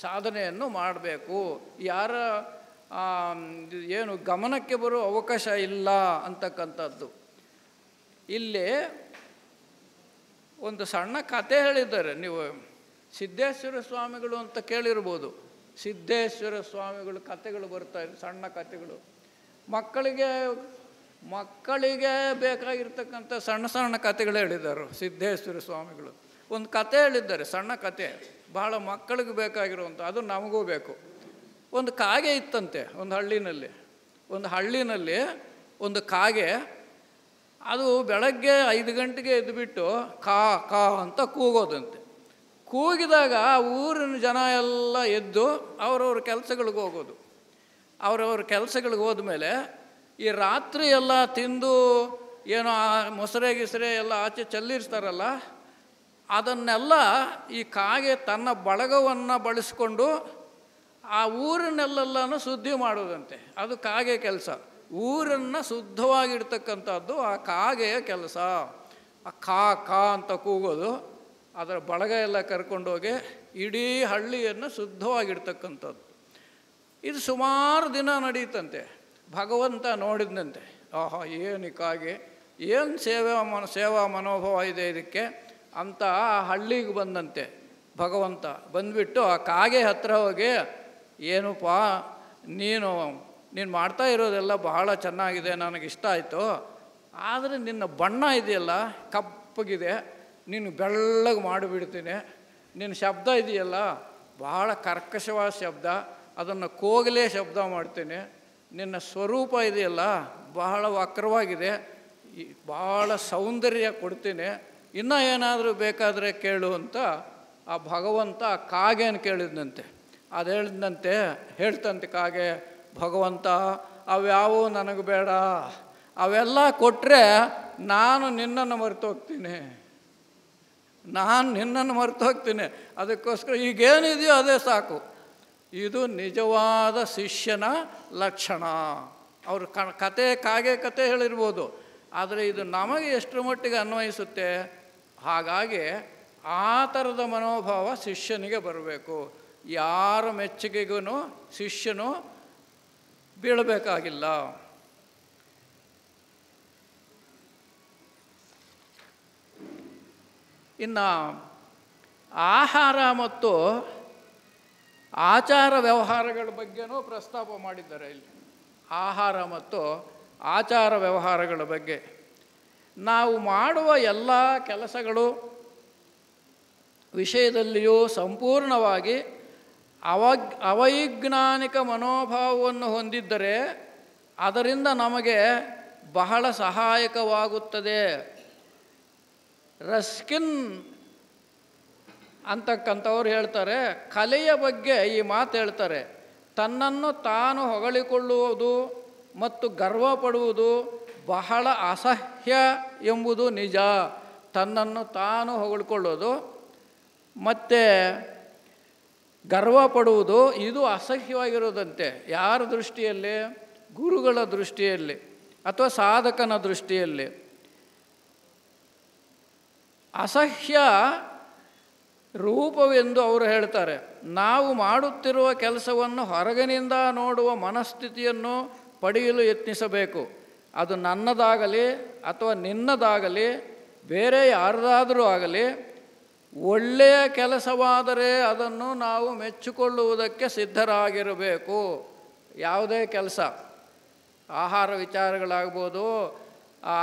ಸಾಧನೆಯನ್ನು ಮಾಡಬೇಕು, ಯಾರ ಏನು ಗಮನಕ್ಕೆ ಬರೋ ಅವಕಾಶ ಇಲ್ಲ ಅಂತಕ್ಕಂಥದ್ದು. ಇಲ್ಲಿ ಒಂದು ಸಣ್ಣ ಕತೆ ಹೇಳಿದ್ದಾರೆ. ನೀವು ಸಿದ್ದೇಶ್ವರ ಸ್ವಾಮಿಗಳು ಅಂತ ಕೇಳಿರ್ಬೋದು. ಸಿದ್ದೇಶ್ವರ ಸ್ವಾಮಿಗಳು ಕತೆಗಳು ಬರ್ತಾಯಿದೆ, ಸಣ್ಣ ಕತೆಗಳು. ಮಕ್ಕಳಿಗೆ ಬೇಕಾಗಿರ್ತಕ್ಕಂಥ ಸಣ್ಣ ಸಣ್ಣ ಕತೆಗಳು ಹೇಳಿದ್ದಾರೆ ಸಿದ್ದೇಶ್ವರ ಸ್ವಾಮಿಗಳು. ಒಂದು ಕತೆ ಹೇಳಿದ್ದಾರೆ, ಸಣ್ಣ ಕತೆ, ಭಾಳ ಮಕ್ಕಳಿಗೆ ಬೇಕಾಗಿರುವಂಥ, ಅದು ನಮಗೂ ಬೇಕು. ಒಂದು ಕಾಗೆ ಇತ್ತಂತೆ ಒಂದು ಹಳ್ಳಿನಲ್ಲಿ ಒಂದು ಕಾಗೆ. ಅದು ಬೆಳಗ್ಗೆ 5 ಗಂಟೆಗೆ ಎದ್ದುಬಿಟ್ಟು ಕಾ ಕಾ ಅಂತ ಕೂಗೋದಂತೆ. ಕೂಗಿದಾಗ ಊರಿನ ಜನ ಎಲ್ಲ ಎದ್ದು ಅವ್ರವ್ರ ಕೆಲಸಗಳಿಗೆ ಹೋಗೋದು. ಅವ್ರವ್ರ ಕೆಲಸಗಳಿಗೆ ಹೋದ್ಮೇಲೆ ಈ ರಾತ್ರಿ ಎಲ್ಲ ತಿಂದು ಏನೋ ಮೊಸರೆ ಗಿಸರೆ ಎಲ್ಲ ಆಚೆ ಚೆಲ್ಲಿರ್ತಾರಲ್ಲ, ಅದನ್ನೆಲ್ಲ ಈ ಕಾಗೆ ತನ್ನ ಬಳಗವನ್ನು ಬಳಸ್ಕೊಂಡು ಆ ಊರನ್ನೆಲ್ಲನೂ ಶುದ್ಧಿ ಮಾಡೋದಂತೆ. ಅದು ಕಾಗೆ ಕೆಲಸ. ಊರನ್ನು ಶುದ್ಧವಾಗಿಡ್ತಕ್ಕಂಥದ್ದು ಆ ಕಾಗೆಯ ಕೆಲಸ. ಆ ಕಾ ಅಂತ ಕೂಗೋದು, ಅದರ ಬಳಗ ಎಲ್ಲ ಕರ್ಕೊಂಡೋಗಿ ಇಡೀ ಹಳ್ಳಿಯನ್ನು ಶುದ್ಧವಾಗಿಡ್ತಕ್ಕಂಥದ್ದು. ಇದು ಸುಮಾರು ದಿನ ನಡೀತಂತೆ. ಭಗವಂತ ನೋಡಿದಂತೆ, ಆಹಾ ಏನು ಕಾಗೆ, ಏನು ಸೇವಾ ಮನೋಭಾವ ಇದೆ ಇದಕ್ಕೆ ಅಂತ ಆ ಹಳ್ಳಿಗೆ ಬಂದಂತೆ ಭಗವಂತ. ಬಂದುಬಿಟ್ಟು ಆ ಕಾಗೆ ಹತ್ರ ಹೋಗಿ, ಏನಪ್ಪ ನೀನು ಮಾಡ್ತಾ ಇರೋದೆಲ್ಲ ಬಹಳ ಚೆನ್ನಾಗಿದೆ, ನನಗಿಷ್ಟ ಆಯಿತು. ಆದರೆ ನಿನ್ನ ಬಣ್ಣ ಇದೆಯಲ್ಲ ಕಪ್ಪಗಿದೆ, ನೀನು ಬೆಳ್ಳಗೆ ಮಾಡಿಬಿಡ್ತೀನಿ. ನಿನ್ನ ಶಬ್ದ ಇದೆಯಲ್ಲ ಬಹಳ ಕರ್ಕಶವಾದ ಶಬ್ದ, ಅದನ್ನು ಕೋಗಲೇ ಶಬ್ದ ಮಾಡ್ತೀನಿ. ನಿನ್ನ ಸ್ವರೂಪ ಇದೆಯಲ್ಲ ಬಹಳ ವಕ್ರವಾಗಿದೆ, ಬಹಳ ಸೌಂದರ್ಯ ಕೊಡ್ತೀನಿ, ಇನ್ನೂ ಏನಾದರೂ ಬೇಕಾದರೆ ಕೇಳು ಅಂತ ಆ ಭಗವಂತ ಆ ಕಾಗೆಯನ್ನು ಕೇಳಿದಂತೆ. ಅದು ಹೇಳ್ತಂತೆ ಕಾಗೆ, ಭಗವಂತ ಅವ್ಯಾವೂ ನನಗೆ ಬೇಡ, ಅವೆಲ್ಲ ಕೊಟ್ಟರೆ ನಾನು ನಿನ್ನನ್ನು ಮರೆತು ಹೋಗ್ತೀನಿ, ಅದಕ್ಕೋಸ್ಕರ ಈಗೇನಿದೆಯೋ ಅದೇ ಸಾಕು. ಇದು ನಿಜವಾದ ಶಿಷ್ಯನ ಲಕ್ಷಣ. ಅವರು ಕಾಗೆ ಕತೆ ಹೇಳಿರ್ಬೋದು, ಆದರೆ ಇದು ನಮಗೆ ಎಷ್ಟರ ಮಟ್ಟಿಗೆ ಅನ್ವಯಿಸುತ್ತೆ. ಹಾಗಾಗಿ ಆ ಥರದ ಮನೋಭಾವ ಶಿಷ್ಯನಿಗೆ ಬರಬೇಕು. ಯಾರ ಮೆಚ್ಚುಗೆಗೂ ಶಿಷ್ಯನು ಬೀಳಬೇಕಾಗಿಲ್ಲ. ಇನ್ನು ಆಹಾರ ಮತ್ತು ಆಚಾರ ವ್ಯವಹಾರಗಳ ಬಗ್ಗೆನೂ ಪ್ರಸ್ತಾಪ ಮಾಡಿದ್ದಾರೆ ಇಲ್ಲಿ. ಆಹಾರ ಮತ್ತು ಆಚಾರ ವ್ಯವಹಾರಗಳ ಬಗ್ಗೆ ನಾವು ಮಾಡುವ ಎಲ್ಲ ಕೆಲಸಗಳು ವಿಷಯದಲ್ಲಿಯೂ ಸಂಪೂರ್ಣವಾಗಿ ಅವೈಜ್ಞಾನಿಕ ಮನೋಭಾವವನ್ನು ಹೊಂದಿದ್ದರೆ ಅದರಿಂದ ನಮಗೆ ಬಹಳ ಸಹಾಯಕವಾಗುತ್ತದೆ. ರಸ್ಕಿನ್ ಅಂತಕ್ಕಂಥವ್ರು ಹೇಳ್ತಾರೆ, ಕಲೆಯ ಬಗ್ಗೆ ಈ ಮಾತು ಹೇಳ್ತಾರೆ, ತನ್ನನ್ನು ತಾನು ಹೊಗಳಿಕೊಳ್ಳುವುದು ಮತ್ತು ಗರ್ವ ಪಡುವುದು ಬಹಳ ಅಸಹ್ಯ ಎಂಬುದು ನಿಜ. ತನ್ನನ್ನು ತಾನು ಹೊಗಳಿಕೊಳ್ಳೋದು ಮತ್ತು ಗರ್ವ ಪಡುವುದು ಇದು ಅಸಹ್ಯವಾಗಿರೋದಂತೆ. ಯಾರ ದೃಷ್ಟಿಯಲ್ಲಿ? ಗುರುಗಳ ದೃಷ್ಟಿಯಲ್ಲಿ ಅಥವಾ ಸಾಧಕನ ದೃಷ್ಟಿಯಲ್ಲಿ. ಅಸಹ್ಯ ರೂಪವೆಂದು ಅವರು ಹೇಳ್ತಾರೆ. ನಾವು ಮಾಡುತ್ತಿರುವ ಕೆಲಸವನ್ನು ಹೊರಗಿನಿಂದ ನೋಡುವ ಮನಸ್ಥಿತಿಯನ್ನು ಪಡೆಯಲು ಯತ್ನಿಸಬೇಕು. ಅದು ನನ್ನದಾಗಲಿ ಅಥವಾ ನಿನ್ನದಾಗಲಿ ಬೇರೆ ಯಾರದಾದರೂ ಆಗಲಿ ಒಳ್ಳೆಯ ಕೆಲಸವಾದರೆ ಅದನ್ನು ನಾವು ಮೆಚ್ಚಿಕೊಳ್ಳುವುದಕ್ಕೆ ಸಿದ್ಧರಾಗಿರಬೇಕು. ಯಾವುದೇ ಕೆಲಸ, ಆಹಾರ ವಿಚಾರಗಳಾಗ್ಬೋದು,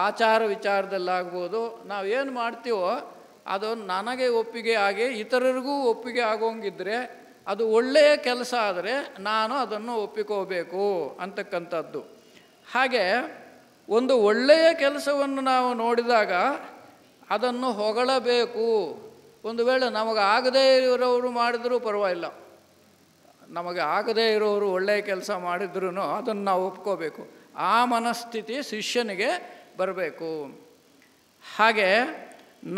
ಆಚಾರ ವಿಚಾರದಲ್ಲಾಗ್ಬೋದು, ನಾವೇನು ಮಾಡ್ತೀವೋ ಅದು ನನಗೆ ಒಪ್ಪಿಗೆ ಆಗಿ ಇತರರಿಗೂ ಒಪ್ಪಿಗೆ ಆಗೋಂಗಿದ್ರೆ ಅದು ಒಳ್ಳೆಯ ಕೆಲಸ ಆದರೆ ನಾನು ಅದನ್ನು ಒಪ್ಪಿಕೋಬೇಕು ಅಂತಕ್ಕಂಥದ್ದು. ಹಾಗೆ ಒಂದು ಒಳ್ಳೆಯ ಕೆಲಸವನ್ನು ನಾವು ನೋಡಿದಾಗ ಅದನ್ನು ಹೊಗಳಬೇಕು. ಒಂದು ವೇಳೆ ನಮಗೆ ಆಗದೇ ಇರೋರು ಮಾಡಿದರೂ ಪರವಾಗಿಲ್ಲ, ನಮಗೆ ಆಗದೇ ಇರೋರು ಒಳ್ಳೆಯ ಕೆಲಸ ಮಾಡಿದ್ರೂ ಅದನ್ನು ನಾವು ಒಪ್ಕೋಬೇಕು. ಆ ಮನಸ್ಥಿತಿ ಶಿಷ್ಯನಿಗೆ ಬರಬೇಕು. ಹಾಗೆ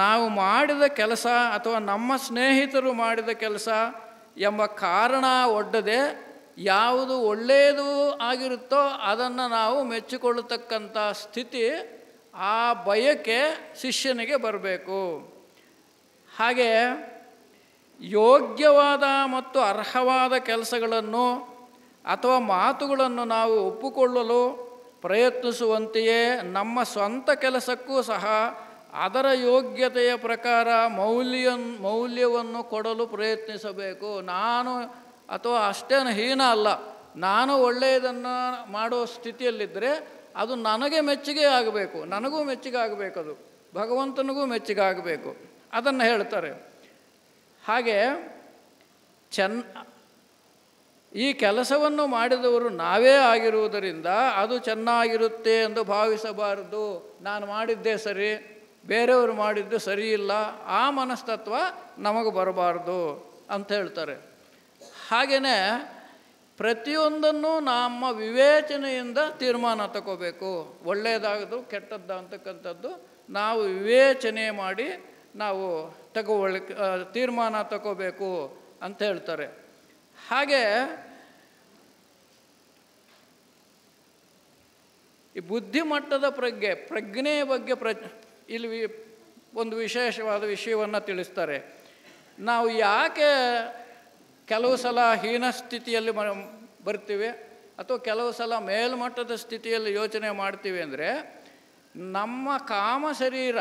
ನಾವು ಮಾಡಿದ ಕೆಲಸ ಅಥವಾ ನಮ್ಮ ಸ್ನೇಹಿತರು ಮಾಡಿದ ಕೆಲಸ ಎಂಬ ಕಾರಣ ಒಡ್ಡದೆ ಯಾವುದು ಒಳ್ಳೆಯದು ಆಗಿರುತ್ತೋ ಅದನ್ನು ನಾವು ಮೆಚ್ಚಿಕೊಳ್ಳತಕ್ಕಂಥ ಸ್ಥಿತಿ, ಆ ಬಯಕೆ ಶಿಷ್ಯನಿಗೆ ಬರಬೇಕು. ಹಾಗೆ ಯೋಗ್ಯವಾದ ಮತ್ತು ಅರ್ಹವಾದ ಕೆಲಸಗಳನ್ನು ಅಥವಾ ಮಾತುಗಳನ್ನು ನಾವು ಒಪ್ಪಿಕೊಳ್ಳಲು ಪ್ರಯತ್ನಿಸುವಂತೆಯೇ ನಮ್ಮ ಸ್ವಂತ ಕೆಲಸಕ್ಕೂ ಸಹ ಅದರ ಯೋಗ್ಯತೆಯ ಪ್ರಕಾರ ಮೌಲ್ಯವನ್ನು ಕೊಡಲು ಪ್ರಯತ್ನಿಸಬೇಕು. ನಾನು ಅಥವಾ ಅಷ್ಟೇನು ಹೀನ ಅಲ್ಲ, ನಾನು ಒಳ್ಳೆಯದನ್ನು ಮಾಡೋ ಸ್ಥಿತಿಯಲ್ಲಿದ್ದರೆ ಅದು ನನಗೆ ಮೆಚ್ಚುಗೆ ಆಗಬೇಕು, ನನಗೂ ಮೆಚ್ಚುಗೆ ಆಗಬೇಕು, ಅದು ಭಗವಂತನಿಗೂ ಮೆಚ್ಚುಗೆ ಆಗಬೇಕು, ಅದನ್ನು ಹೇಳ್ತಾರೆ. ಹಾಗೆ ಈ ಕೆಲಸವನ್ನು ಮಾಡಿದವರು ನಾವೇ ಆಗಿರುವುದರಿಂದ ಅದು ಚೆನ್ನಾಗಿರುತ್ತೆ ಎಂದು ಭಾವಿಸಬಾರದು. ನಾನು ಮಾಡಿದ್ದೇ ಸರಿ, ಬೇರೆಯವರು ಮಾಡಿದ್ದು ಸರಿ ಇಲ್ಲ, ಆ ಮನಸ್ತತ್ವ ನಮಗೆ ಬರಬಾರ್ದು ಅಂತ ಹೇಳ್ತಾರೆ. ಹಾಗೆಯೇ ಪ್ರತಿಯೊಂದನ್ನು ನಮ್ಮ ವಿವೇಚನೆಯಿಂದ ತೀರ್ಮಾನ ತಗೋಬೇಕು. ಒಳ್ಳೆಯದಾಗೋದು ಕೆಟ್ಟದ್ದು ಅಂತಕ್ಕಂಥದ್ದು ನಾವು ವಿವೇಚನೆ ಮಾಡಿ ನಾವು ತೀರ್ಮಾನ ತಗೋಬೇಕು ಅಂತ ಹೇಳ್ತಾರೆ. ಹಾಗೆ ಈ ಬುದ್ಧಿಮಟ್ಟದ ಪ್ರಜ್ಞೆಯ ಬಗ್ಗೆ ಇಲ್ಲಿ ಒಂದು ವಿಶೇಷವಾದ ವಿಷಯವನ್ನು ತಿಳಿಸ್ತಾರೆ. ನಾವು ಯಾಕೆ ಕೆಲವು ಸಲ ಹೀನ ಸ್ಥಿತಿಯಲ್ಲಿ ಬರ್ತೀವಿ ಅಥವಾ ಕೆಲವು ಸಲ ಮೇಲ್ಮಟ್ಟದ ಸ್ಥಿತಿಯಲ್ಲಿ ಯೋಚನೆ ಮಾಡ್ತೀವಿ ಅಂದರೆ, ನಮ್ಮ ಕಾಮ ಶರೀರ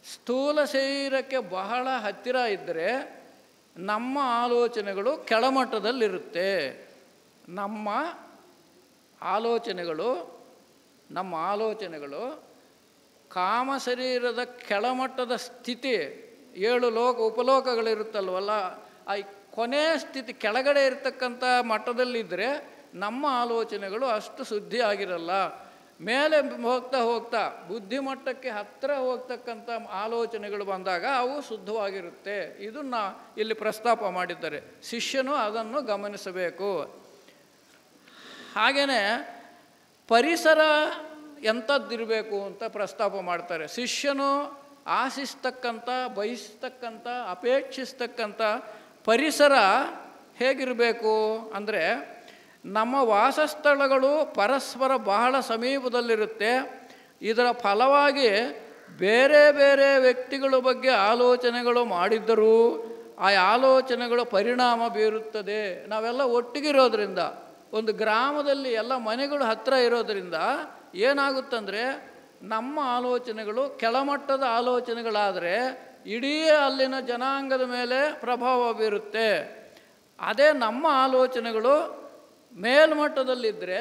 ಸ್ಥೂಲ ಶರೀರಕ್ಕೆ ಬಹಳ ಹತ್ತಿರ ಇದ್ದರೆ ನಮ್ಮ ಆಲೋಚನೆಗಳು ಕೆಳಮಟ್ಟದಲ್ಲಿರುತ್ತೆ. ನಮ್ಮ ಆಲೋಚನೆಗಳು ಕಾಮ ಶರೀರದ ಕೆಳಮಟ್ಟದ ಸ್ಥಿತಿ, 7 ಉಪಲೋಕಗಳಿರುತ್ತಲ್ವಲ್ಲ, ಆ ಕೊನೆಯ ಸ್ಥಿತಿ ಕೆಳಗಡೆ ಇರತಕ್ಕಂಥ ಮಟ್ಟದಲ್ಲಿದ್ದರೆ ನಮ್ಮ ಆಲೋಚನೆಗಳು ಅಷ್ಟು ಶುದ್ಧಿ ಆಗಿರಲ್ಲ. ಮೇಲೆ ಹೋಗ್ತಾ ಹೋಗ್ತಾ ಬುದ್ಧಿಮಟ್ಟಕ್ಕೆ ಹತ್ತಿರ ಹೋಗ್ತಕ್ಕಂಥ ಆಲೋಚನೆಗಳು ಬಂದಾಗ ಅವು ಶುದ್ಧವಾಗಿರುತ್ತೆ. ಇದನ್ನು ಇಲ್ಲಿ ಪ್ರಸ್ತಾಪ ಮಾಡಿದ್ದಾರೆ. ಶಿಷ್ಯನು ಅದನ್ನು ಗಮನಿಸಬೇಕು. ಹಾಗೆಯೇ ಪರಿಸರ ಎಂಥದ್ದಿರಬೇಕು ಅಂತ ಪ್ರಸ್ತಾಪ ಮಾಡ್ತಾರೆ. ಶಿಷ್ಯನು ಆಶಿಸ್ತಕ್ಕಂಥ, ಬಯಸ್ತಕ್ಕಂಥ, ಅಪೇಕ್ಷಿಸ್ತಕ್ಕಂಥ ಪರಿಸರ ಹೇಗಿರಬೇಕು ಅಂದರೆ, ನಮ್ಮ ವಾಸಸ್ಥಳಗಳು ಪರಸ್ಪರ ಬಹಳ ಸಮೀಪದಲ್ಲಿರುತ್ತೆ. ಇದರ ಫಲವಾಗಿ ಬೇರೆ ಬೇರೆ ವ್ಯಕ್ತಿಗಳ ಬಗ್ಗೆ ಆಲೋಚನೆಗಳು ಮಾಡಿದ್ದರೂ ಆ ಆಲೋಚನೆಗಳು ಪರಿಣಾಮ ಬೀರುತ್ತದೆ. ನಾವೆಲ್ಲ ಒಟ್ಟಿಗಿರೋದ್ರಿಂದ, ಒಂದು ಗ್ರಾಮದಲ್ಲಿ ಎಲ್ಲ ಮನೆಗಳು ಹತ್ತಿರ ಇರೋದರಿಂದ ಏನಾಗುತ್ತಂದರೆ, ನಮ್ಮ ಆಲೋಚನೆಗಳು ಕೆಳಮಟ್ಟದ ಆಲೋಚನೆಗಳಾದರೆ ಇಡೀ ಅಲ್ಲಿನ ಜನಾಂಗದ ಮೇಲೆ ಪ್ರಭಾವ ಬೀರುತ್ತೆ. ಅದೇ ನಮ್ಮ ಆಲೋಚನೆಗಳು ಮೇಲ್ಮಟ್ಟದಲ್ಲಿದ್ದರೆ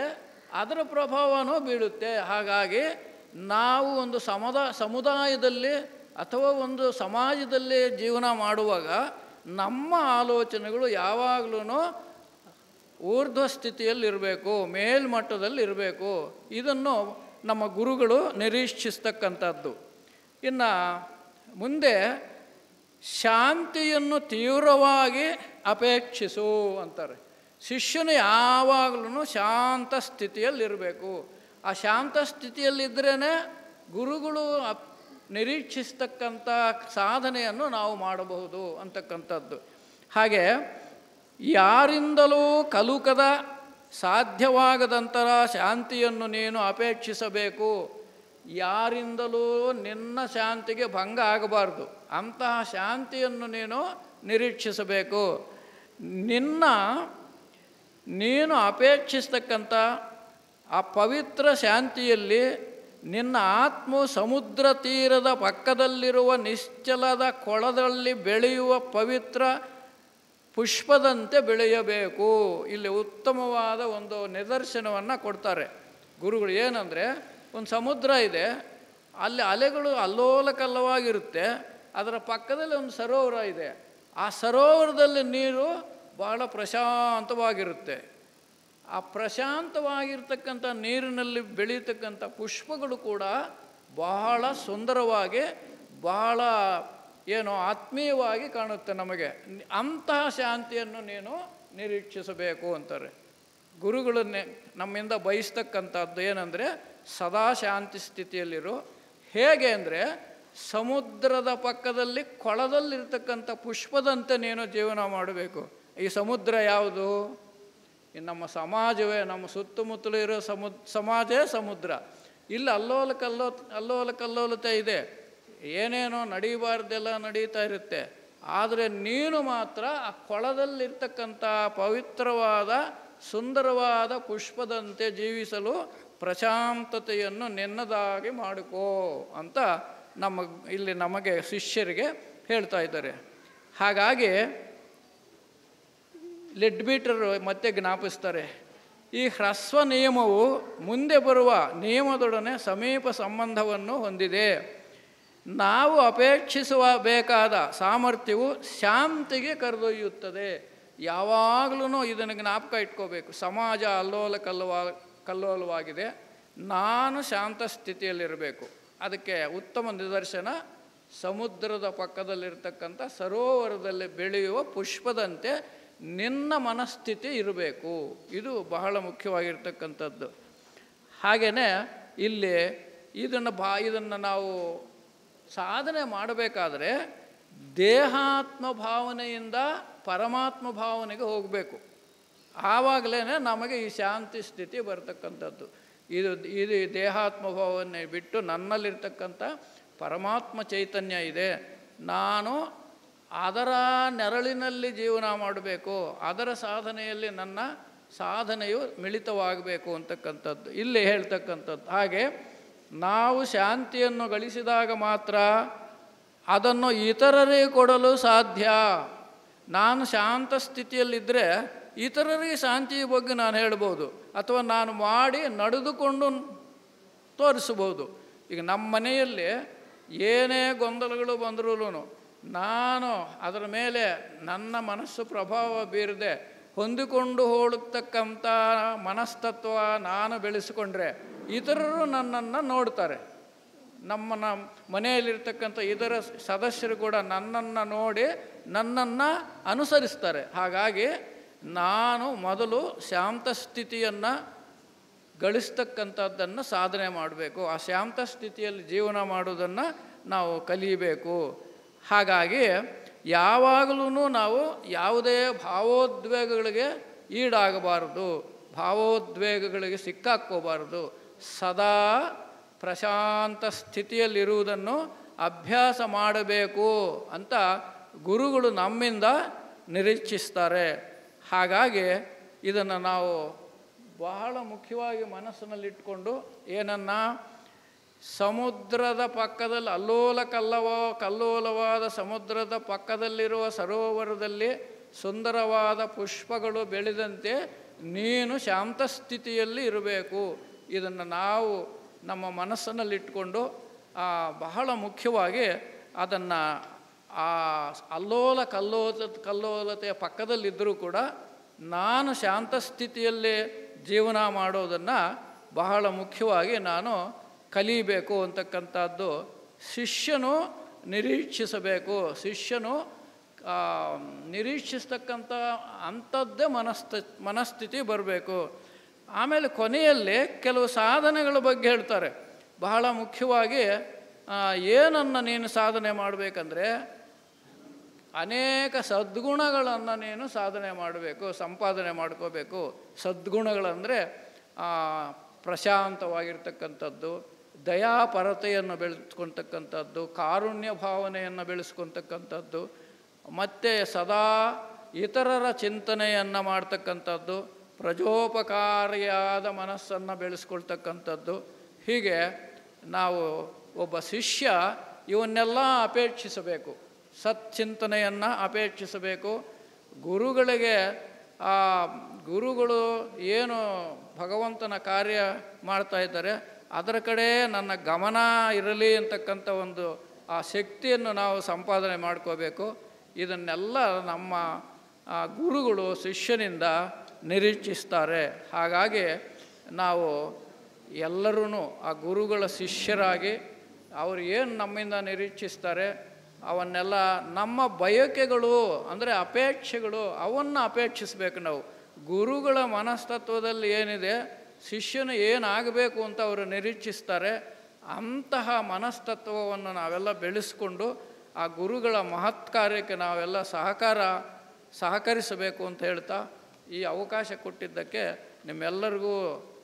ಅದರ ಪ್ರಭಾವನೂ ಬೀಳುತ್ತೆ. ಹಾಗಾಗಿ ನಾವು ಒಂದು ಸಮುದಾಯದಲ್ಲಿ ಅಥವಾ ಒಂದು ಸಮಾಜದಲ್ಲಿ ಜೀವನ ಮಾಡುವಾಗ ನಮ್ಮ ಆಲೋಚನೆಗಳು ಯಾವಾಗಲೂ ಊರ್ಧ್ವ ಸ್ಥಿತಿಯಲ್ಲಿರಬೇಕು, ಮೇಲ್ಮಟ್ಟದಲ್ಲಿರಬೇಕು. ಇದನ್ನು ನಮ್ಮ ಗುರುಗಳು ನಿರೀಕ್ಷಿಸ್ತಕ್ಕಂಥದ್ದು. ಇನ್ನು ಮುಂದೆ ಶಾಂತಿಯನ್ನು ತೀವ್ರವಾಗಿ ಅಪೇಕ್ಷಿಸು ಅಂತಾರೆ. ಶಿಷ್ಯನು ಯಾವಾಗಲೂ ಶಾಂತ ಸ್ಥಿತಿಯಲ್ಲಿರಬೇಕು. ಆ ಶಾಂತ ಸ್ಥಿತಿಯಲ್ಲಿದ್ದರೇ ಗುರುಗಳು ನಿರೀಕ್ಷಿಸ್ತಕ್ಕಂಥ ಸಾಧನೆಯನ್ನು ನಾವು ಮಾಡಬಹುದು ಅಂತಕ್ಕಂಥದ್ದು. ಹಾಗೆ ಯಾರಿಂದಲೂ ಕಲುಕದ ಸಾಧ್ಯವಾಗದಂತಹ ಶಾಂತಿಯನ್ನು ನೀನು ಅಪೇಕ್ಷಿಸಬೇಕು. ಯಾರಿಂದಲೂ ನಿನ್ನ ಶಾಂತಿಗೆ ಭಂಗ ಆಗಬಾರ್ದು, ಅಂತಹ ಶಾಂತಿಯನ್ನು ನೀನು ನಿರೀಕ್ಷಿಸಬೇಕು. ನೀನು ಅಪೇಕ್ಷಿಸ್ತಕ್ಕಂಥ ಆ ಪವಿತ್ರ ಶಾಂತಿಯಲ್ಲಿ ನಿನ್ನ ಆತ್ಮವು ಸಮುದ್ರ ತೀರದ ಪಕ್ಕದಲ್ಲಿರುವ ನಿಶ್ಚಲದ ಕೊಳದಲ್ಲಿ ಬೆಳೆಯುವ ಪವಿತ್ರ ಪುಷ್ಪದಂತೆ ಬೆಳೆಯಬೇಕು. ಇಲ್ಲಿ ಉತ್ತಮವಾದ ಒಂದು ನಿದರ್ಶನವನ್ನು ಕೊಡ್ತಾರೆ ಗುರುಗಳು. ಏನಂದರೆ, ಒಂದು ಸಮುದ್ರ ಇದೆ, ಅಲ್ಲಿ ಅಲೆಗಳು ಅಲ್ಲೋಲ ಕಲ್ಲವಾಗಿರುತ್ತೆ, ಅದರ ಪಕ್ಕದಲ್ಲಿ ಒಂದು ಸರೋವರ ಇದೆ. ಆ ಸರೋವರದಲ್ಲಿ ನೀರು ಬಹಳ ಪ್ರಶಾಂತವಾಗಿರುತ್ತೆ. ಆ ಪ್ರಶಾಂತವಾಗಿರ್ತಕ್ಕಂಥ ನೀರಿನಲ್ಲಿ ಬೆಳೀತಕ್ಕಂಥ ಪುಷ್ಪಗಳು ಕೂಡ ಬಹಳ ಸುಂದರವಾಗಿ, ಬಹಳ ಆತ್ಮೀಯವಾಗಿ ಕಾಣುತ್ತೆ ನಮಗೆ. ಅಂತಹ ಶಾಂತಿಯನ್ನು ನೀನು ನಿರೀಕ್ಷಿಸಬೇಕು ಅಂತಾರೆ ಗುರುಗಳನ್ನೇ. ನಮ್ಮಿಂದ ಬಯಸ್ತಕ್ಕಂಥದ್ದು ಏನಂದರೆ, ಸದಾ ಶಾಂತಿ ಸ್ಥಿತಿಯಲ್ಲಿರು. ಹೇಗೆ ಅಂದರೆ, ಸಮುದ್ರದ ಪಕ್ಕದಲ್ಲಿ ಕೊಳದಲ್ಲಿರ್ತಕ್ಕಂಥ ಪುಷ್ಪದಂತೆ ನೀನು ಜೀವನ ಮಾಡಬೇಕು. ಈ ಸಮುದ್ರ ಯಾವುದು? ನಮ್ಮ ಸಮಾಜವೇ, ನಮ್ಮ ಸುತ್ತಮುತ್ತಲು ಇರೋ ಸಮಾಜವೇ ಸಮುದ್ರ. ಇಲ್ಲಿ ಅಲ್ಲೋಲ ಕಲ್ಲೋಲತೆ ಇದೆ, ಏನೇನೋ ನಡೀಬಾರ್ದೆಲ್ಲ ನಡೀತಾ ಇರುತ್ತೆ. ಆದರೆ ನೀನು ಮಾತ್ರ ಆ ಕೊಳದಲ್ಲಿರ್ತಕ್ಕಂಥ ಪವಿತ್ರವಾದ ಸುಂದರವಾದ ಪುಷ್ಪದಂತೆ ಜೀವಿಸಲು ಪ್ರಶಾಂತತೆಯನ್ನು ನಿನ್ನದಾಗಿ ಮಾಡಿಕೋ ಅಂತ ಇಲ್ಲಿ ನಮಗೆ ಶಿಷ್ಯರಿಗೆ ಹೇಳ್ತಾ ಇದ್ದಾರೆ. ಹಾಗಾಗಿ ಲೆಡ್ಬೀಟರ್ ಮತ್ತೆ ಜ್ಞಾಪಿಸ್ತಾರೆ, ಈ ಹ್ರಸ್ವ ನಿಯಮವು ಮುಂದೆ ಬರುವ ನಿಯಮದೊಡನೆ ಸಮೀಪ ಸಂಬಂಧವನ್ನು ಹೊಂದಿದೆ. ನಾವು ಅಪೇಕ್ಷಿಸುವ ಬೇಕಾದ ಸಾಮರ್ಥ್ಯವು ಶಾಂತಿಗೆ ಕರೆದೊಯ್ಯುತ್ತದೆ. ಯಾವಾಗಲೂ ಇದನ್ನು ಜ್ಞಾಪಕ ಇಟ್ಕೋಬೇಕು. ಸಮಾಜ ಕಲ್ಲೋಲವಾಗಿದೆ, ನಾನು ಶಾಂತ ಸ್ಥಿತಿಯಲ್ಲಿರಬೇಕು. ಅದಕ್ಕೆ ಉತ್ತಮ ನಿದರ್ಶನ ಸಮುದ್ರದ ಪಕ್ಕದಲ್ಲಿರ್ತಕ್ಕಂಥ ಸರೋವರದಲ್ಲಿ ಬೆಳೆಯುವ ಪುಷ್ಪದಂತೆ ನಿನ್ನ ಮನಸ್ಥಿತಿ ಇರಬೇಕು. ಇದು ಬಹಳ ಮುಖ್ಯವಾಗಿರ್ತಕ್ಕಂಥದ್ದು. ಹಾಗೆಯೇ ಇಲ್ಲಿ ಇದನ್ನು ನಾವು ಸಾಧನೆ ಮಾಡಬೇಕಾದ್ರೆ ದೇಹಾತ್ಮ ಭಾವನೆಯಿಂದ ಪರಮಾತ್ಮ ಭಾವನೆಗೆ ಹೋಗಬೇಕು. ಆವಾಗಲೇ ನಮಗೆ ಈ ಶಾಂತಿ ಸ್ಥಿತಿ ಬರ್ತಕ್ಕಂಥದ್ದು. ಇದು ದೇಹಾತ್ಮ ಭಾವನೆ ಬಿಟ್ಟು ನನ್ನಲ್ಲಿರ್ತಕ್ಕಂಥ ಪರಮಾತ್ಮ ಚೈತನ್ಯ ಇದೆ, ನಾನು ಅದರ ನೆರಳಿನಲ್ಲಿ ಜೀವನ ಮಾಡಬೇಕು, ಅದರ ಸಾಧನೆಯಲ್ಲಿ ನನ್ನ ಸಾಧನೆಯು ಮಿಳಿತವಾಗಬೇಕು ಅಂತಕ್ಕಂಥದ್ದು ಇಲ್ಲಿ ಹೇಳ್ತಕ್ಕಂಥದ್ದು. ಹಾಗೆ ನಾವು ಶಾಂತಿಯನ್ನು ಗಳಿಸಿದಾಗ ಮಾತ್ರ ಅದನ್ನು ಇತರರಿಗೆ ಕೊಡಲು ಸಾಧ್ಯ. ನಾನು ಶಾಂತ ಸ್ಥಿತಿಯಲ್ಲಿದ್ದರೆ ಇತರರಿಗೆ ಶಾಂತಿಯ ಬಗ್ಗೆ ನಾನು ಹೇಳ್ಬೋದು, ಅಥವಾ ನಾನು ಮಾಡಿ ನಡೆದುಕೊಂಡು ತೋರಿಸ್ಬೋದು. ಈಗ ನಮ್ಮ ಮನೆಯಲ್ಲಿ ಏನೇ ಗೊಂದಲಗಳು ಬಂದರೂ ನಾನು ಅದರ ಮೇಲೆ ನನ್ನ ಮನಸ್ಸು ಪ್ರಭಾವ ಬೀರದೆ ಹೊಂದಿಕೊಂಡು ಹೋಗತಕ್ಕಂಥ ಮನಸ್ತತ್ವ ನಾನು ಬೆಳೆಸಿಕೊಂಡ್ರೆ ಇತರರು ನನ್ನನ್ನು ನೋಡ್ತಾರೆ. ನಮ್ಮ ಮನೆಯಲ್ಲಿರ್ತಕ್ಕಂಥ ಇದರ ಸದಸ್ಯರು ಕೂಡ ನನ್ನನ್ನು ನೋಡಿ ನನ್ನನ್ನು ಅನುಸರಿಸ್ತಾರೆ. ಹಾಗಾಗಿ ನಾನು ಮೊದಲು ಶಾಂತ ಸ್ಥಿತಿಯನ್ನು ಗಳಿಸ್ತಕ್ಕಂಥದ್ದನ್ನು ಸಾಧನೆ ಮಾಡಬೇಕು. ಆ ಶಾಂತ ಸ್ಥಿತಿಯಲ್ಲಿ ಜೀವನ ಮಾಡೋದನ್ನು ನಾವು ಕಲಿಯಬೇಕು. ಹಾಗಾಗಿ ಯಾವಾಗಲೂ ನಾವು ಯಾವುದೇ ಭಾವೋದ್ವೇಗಗಳಿಗೆ ಈಡಾಗಬಾರದು, ಭಾವೋದ್ವೇಗಗಳಿಗೆ ಸಿಕ್ಕಾಕ್ಕೋಬಾರದು. ಸದಾ ಪ್ರಶಾಂತ ಸ್ಥಿತಿಯಲ್ಲಿರುವುದನ್ನು ಅಭ್ಯಾಸ ಮಾಡಬೇಕು ಅಂತ ಗುರುಗಳು ನಮ್ಮಿಂದ ನಿರೀಕ್ಷಿಸ್ತಾರೆ. ಹಾಗಾಗಿ ಇದನ್ನು ನಾವು ಬಹಳ ಮುಖ್ಯವಾಗಿ ಮನಸ್ಸಿನಲ್ಲಿಟ್ಕೊಂಡು ಏನನ್ನು ಸಮುದ್ರದ ಪಕ್ಕದಲ್ಲಿ ಕಲ್ಲೋಲವಾದ ಸಮುದ್ರದ ಪಕ್ಕದಲ್ಲಿರುವ ಸರೋವರದಲ್ಲಿ ಸುಂದರವಾದ ಪುಷ್ಪಗಳು ಬೆಳೆದಂತೆ ನೀನು ಶಾಂತ ಸ್ಥಿತಿಯಲ್ಲಿ ಇರಬೇಕು. ಇದನ್ನು ನಾವು ನಮ್ಮ ಮನಸ್ಸಿನಲ್ಲಿಟ್ಕೊಂಡು ಬಹಳ ಮುಖ್ಯವಾಗಿ ಅದನ್ನು ಆ ಕಲ್ಲೋಲತೆಯ ಪಕ್ಕದಲ್ಲಿದ್ದರೂ ಕೂಡ ನಾನು ಶಾಂತ ಸ್ಥಿತಿಯಲ್ಲಿ ಜೀವನ ಮಾಡೋದನ್ನು ಬಹಳ ಮುಖ್ಯವಾಗಿ ನಾನು ಕಲಿಬೇಕು ಅಂತಕ್ಕಂಥದ್ದು ಶಿಷ್ಯನು ನಿರೀಕ್ಷಿಸಬೇಕು. ಶಿಷ್ಯನು ನಿರೀಕ್ಷಿಸ್ತಕ್ಕಂಥ ಅಂಥದ್ದೇ ಮನಸ್ಥಿತಿ ಬರಬೇಕು. ಆಮೇಲೆ ಕೊನೆಯಲ್ಲಿ ಕೆಲವು ಸಾಧನೆಗಳ ಬಗ್ಗೆ ಹೇಳ್ತಾರೆ. ಬಹಳ ಮುಖ್ಯವಾಗಿ ಏನನ್ನು ನೀನು ಸಾಧನೆ ಮಾಡಬೇಕಂದ್ರೆ ಅನೇಕ ಸದ್ಗುಣಗಳನ್ನು ನೀನು ಸಾಧನೆ ಮಾಡಬೇಕು, ಸಂಪಾದನೆ ಮಾಡ್ಕೋಬೇಕು. ಸದ್ಗುಣಗಳಂದರೆ ಪ್ರಶಾಂತವಾಗಿರ್ತಕ್ಕಂಥದ್ದು, ದಯಾಪರತೆಯನ್ನು ಬೆಳೆಸ್ಕೊಳ್ತಕ್ಕಂಥದ್ದು, ಕಾರುಣ್ಯ ಭಾವನೆಯನ್ನು ಬೆಳೆಸ್ಕೊಳ್ತಕ್ಕಂಥದ್ದು, ಮತ್ತು ಸದಾ ಇತರರ ಚಿಂತನೆಯನ್ನು ಮಾಡ್ತಕ್ಕಂಥದ್ದು, ಪ್ರಜೋಪಕಾರಿಯಾದ ಮನಸ್ಸನ್ನು ಬೆಳೆಸ್ಕೊಳ್ತಕ್ಕಂಥದ್ದು. ಹೀಗೆ ನಾವು ಒಬ್ಬ ಶಿಷ್ಯ ಇವನ್ನೆಲ್ಲ ಅಪೇಕ್ಷಿಸಬೇಕು. ಸಚ್ಚಿಂತನೆಯನ್ನು ಅಪೇಕ್ಷಿಸಬೇಕು. ಗುರುಗಳಿಗೆ ಆ ಗುರುಗಳು ಏನು ಭಗವಂತನ ಕಾರ್ಯ ಮಾಡ್ತಾ ಇದ್ದಾರೆ ಅದರ ಕಡೆ ನನ್ನ ಗಮನ ಇರಲಿ ಅಂತಕ್ಕಂಥ ಒಂದು ಆ ಶಕ್ತಿಯನ್ನು ನಾವು ಸಂಪಾದನೆ ಮಾಡ್ಕೋಬೇಕು. ಇದನ್ನೆಲ್ಲ ನಮ್ಮ ಗುರುಗಳು ಶಿಷ್ಯನಿಂದ ನಿರೀಕ್ಷಿಸ್ತಾರೆ. ಹಾಗಾಗಿ ನಾವು ಎಲ್ಲರೂ ಆ ಗುರುಗಳ ಶಿಷ್ಯರಾಗಿ ಅವರು ಏನು ನಮ್ಮಿಂದ ನಿರೀಕ್ಷಿಸ್ತಾರೆ ಅವನ್ನೆಲ್ಲ ನಮ್ಮ ಬಯಕೆಗಳು ಅಂದರೆ ಅಪೇಕ್ಷೆಗಳು ಅವನ್ನು ಅಪೇಕ್ಷಿಸಬೇಕು. ನಾವು ಗುರುಗಳ ಮನಸ್ತತ್ವದಲ್ಲಿ ಏನಿದೆ, ಶಿಷ್ಯನು ಏನಾಗಬೇಕು ಅಂತ ಅವರು ನಿರೀಕ್ಷಿಸ್ತಾರೆ, ಅಂತಹ ಮನಸ್ತತ್ವವನ್ನು ನಾವೆಲ್ಲ ಬೆಳೆಸ್ಕೊಂಡು ಆ ಗುರುಗಳ ಮಹತ್ ಕಾರ್ಯಕ್ಕೆ ನಾವೆಲ್ಲ ಸಹಕರಿಸಬೇಕು ಅಂತ ಹೇಳ್ತಾ ಈ ಅವಕಾಶ ಕೊಟ್ಟಿದ್ದಕ್ಕೆ ನಿಮ್ಮೆಲ್ಲರಿಗೂ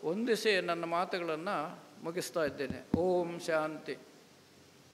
ವಂದಿಸಿ ನನ್ನ ಮಾತುಗಳನ್ನು ಮುಗಿಸ್ತಾ ಇದ್ದೇನೆ. ಓಂ ಶಾಂತಿ.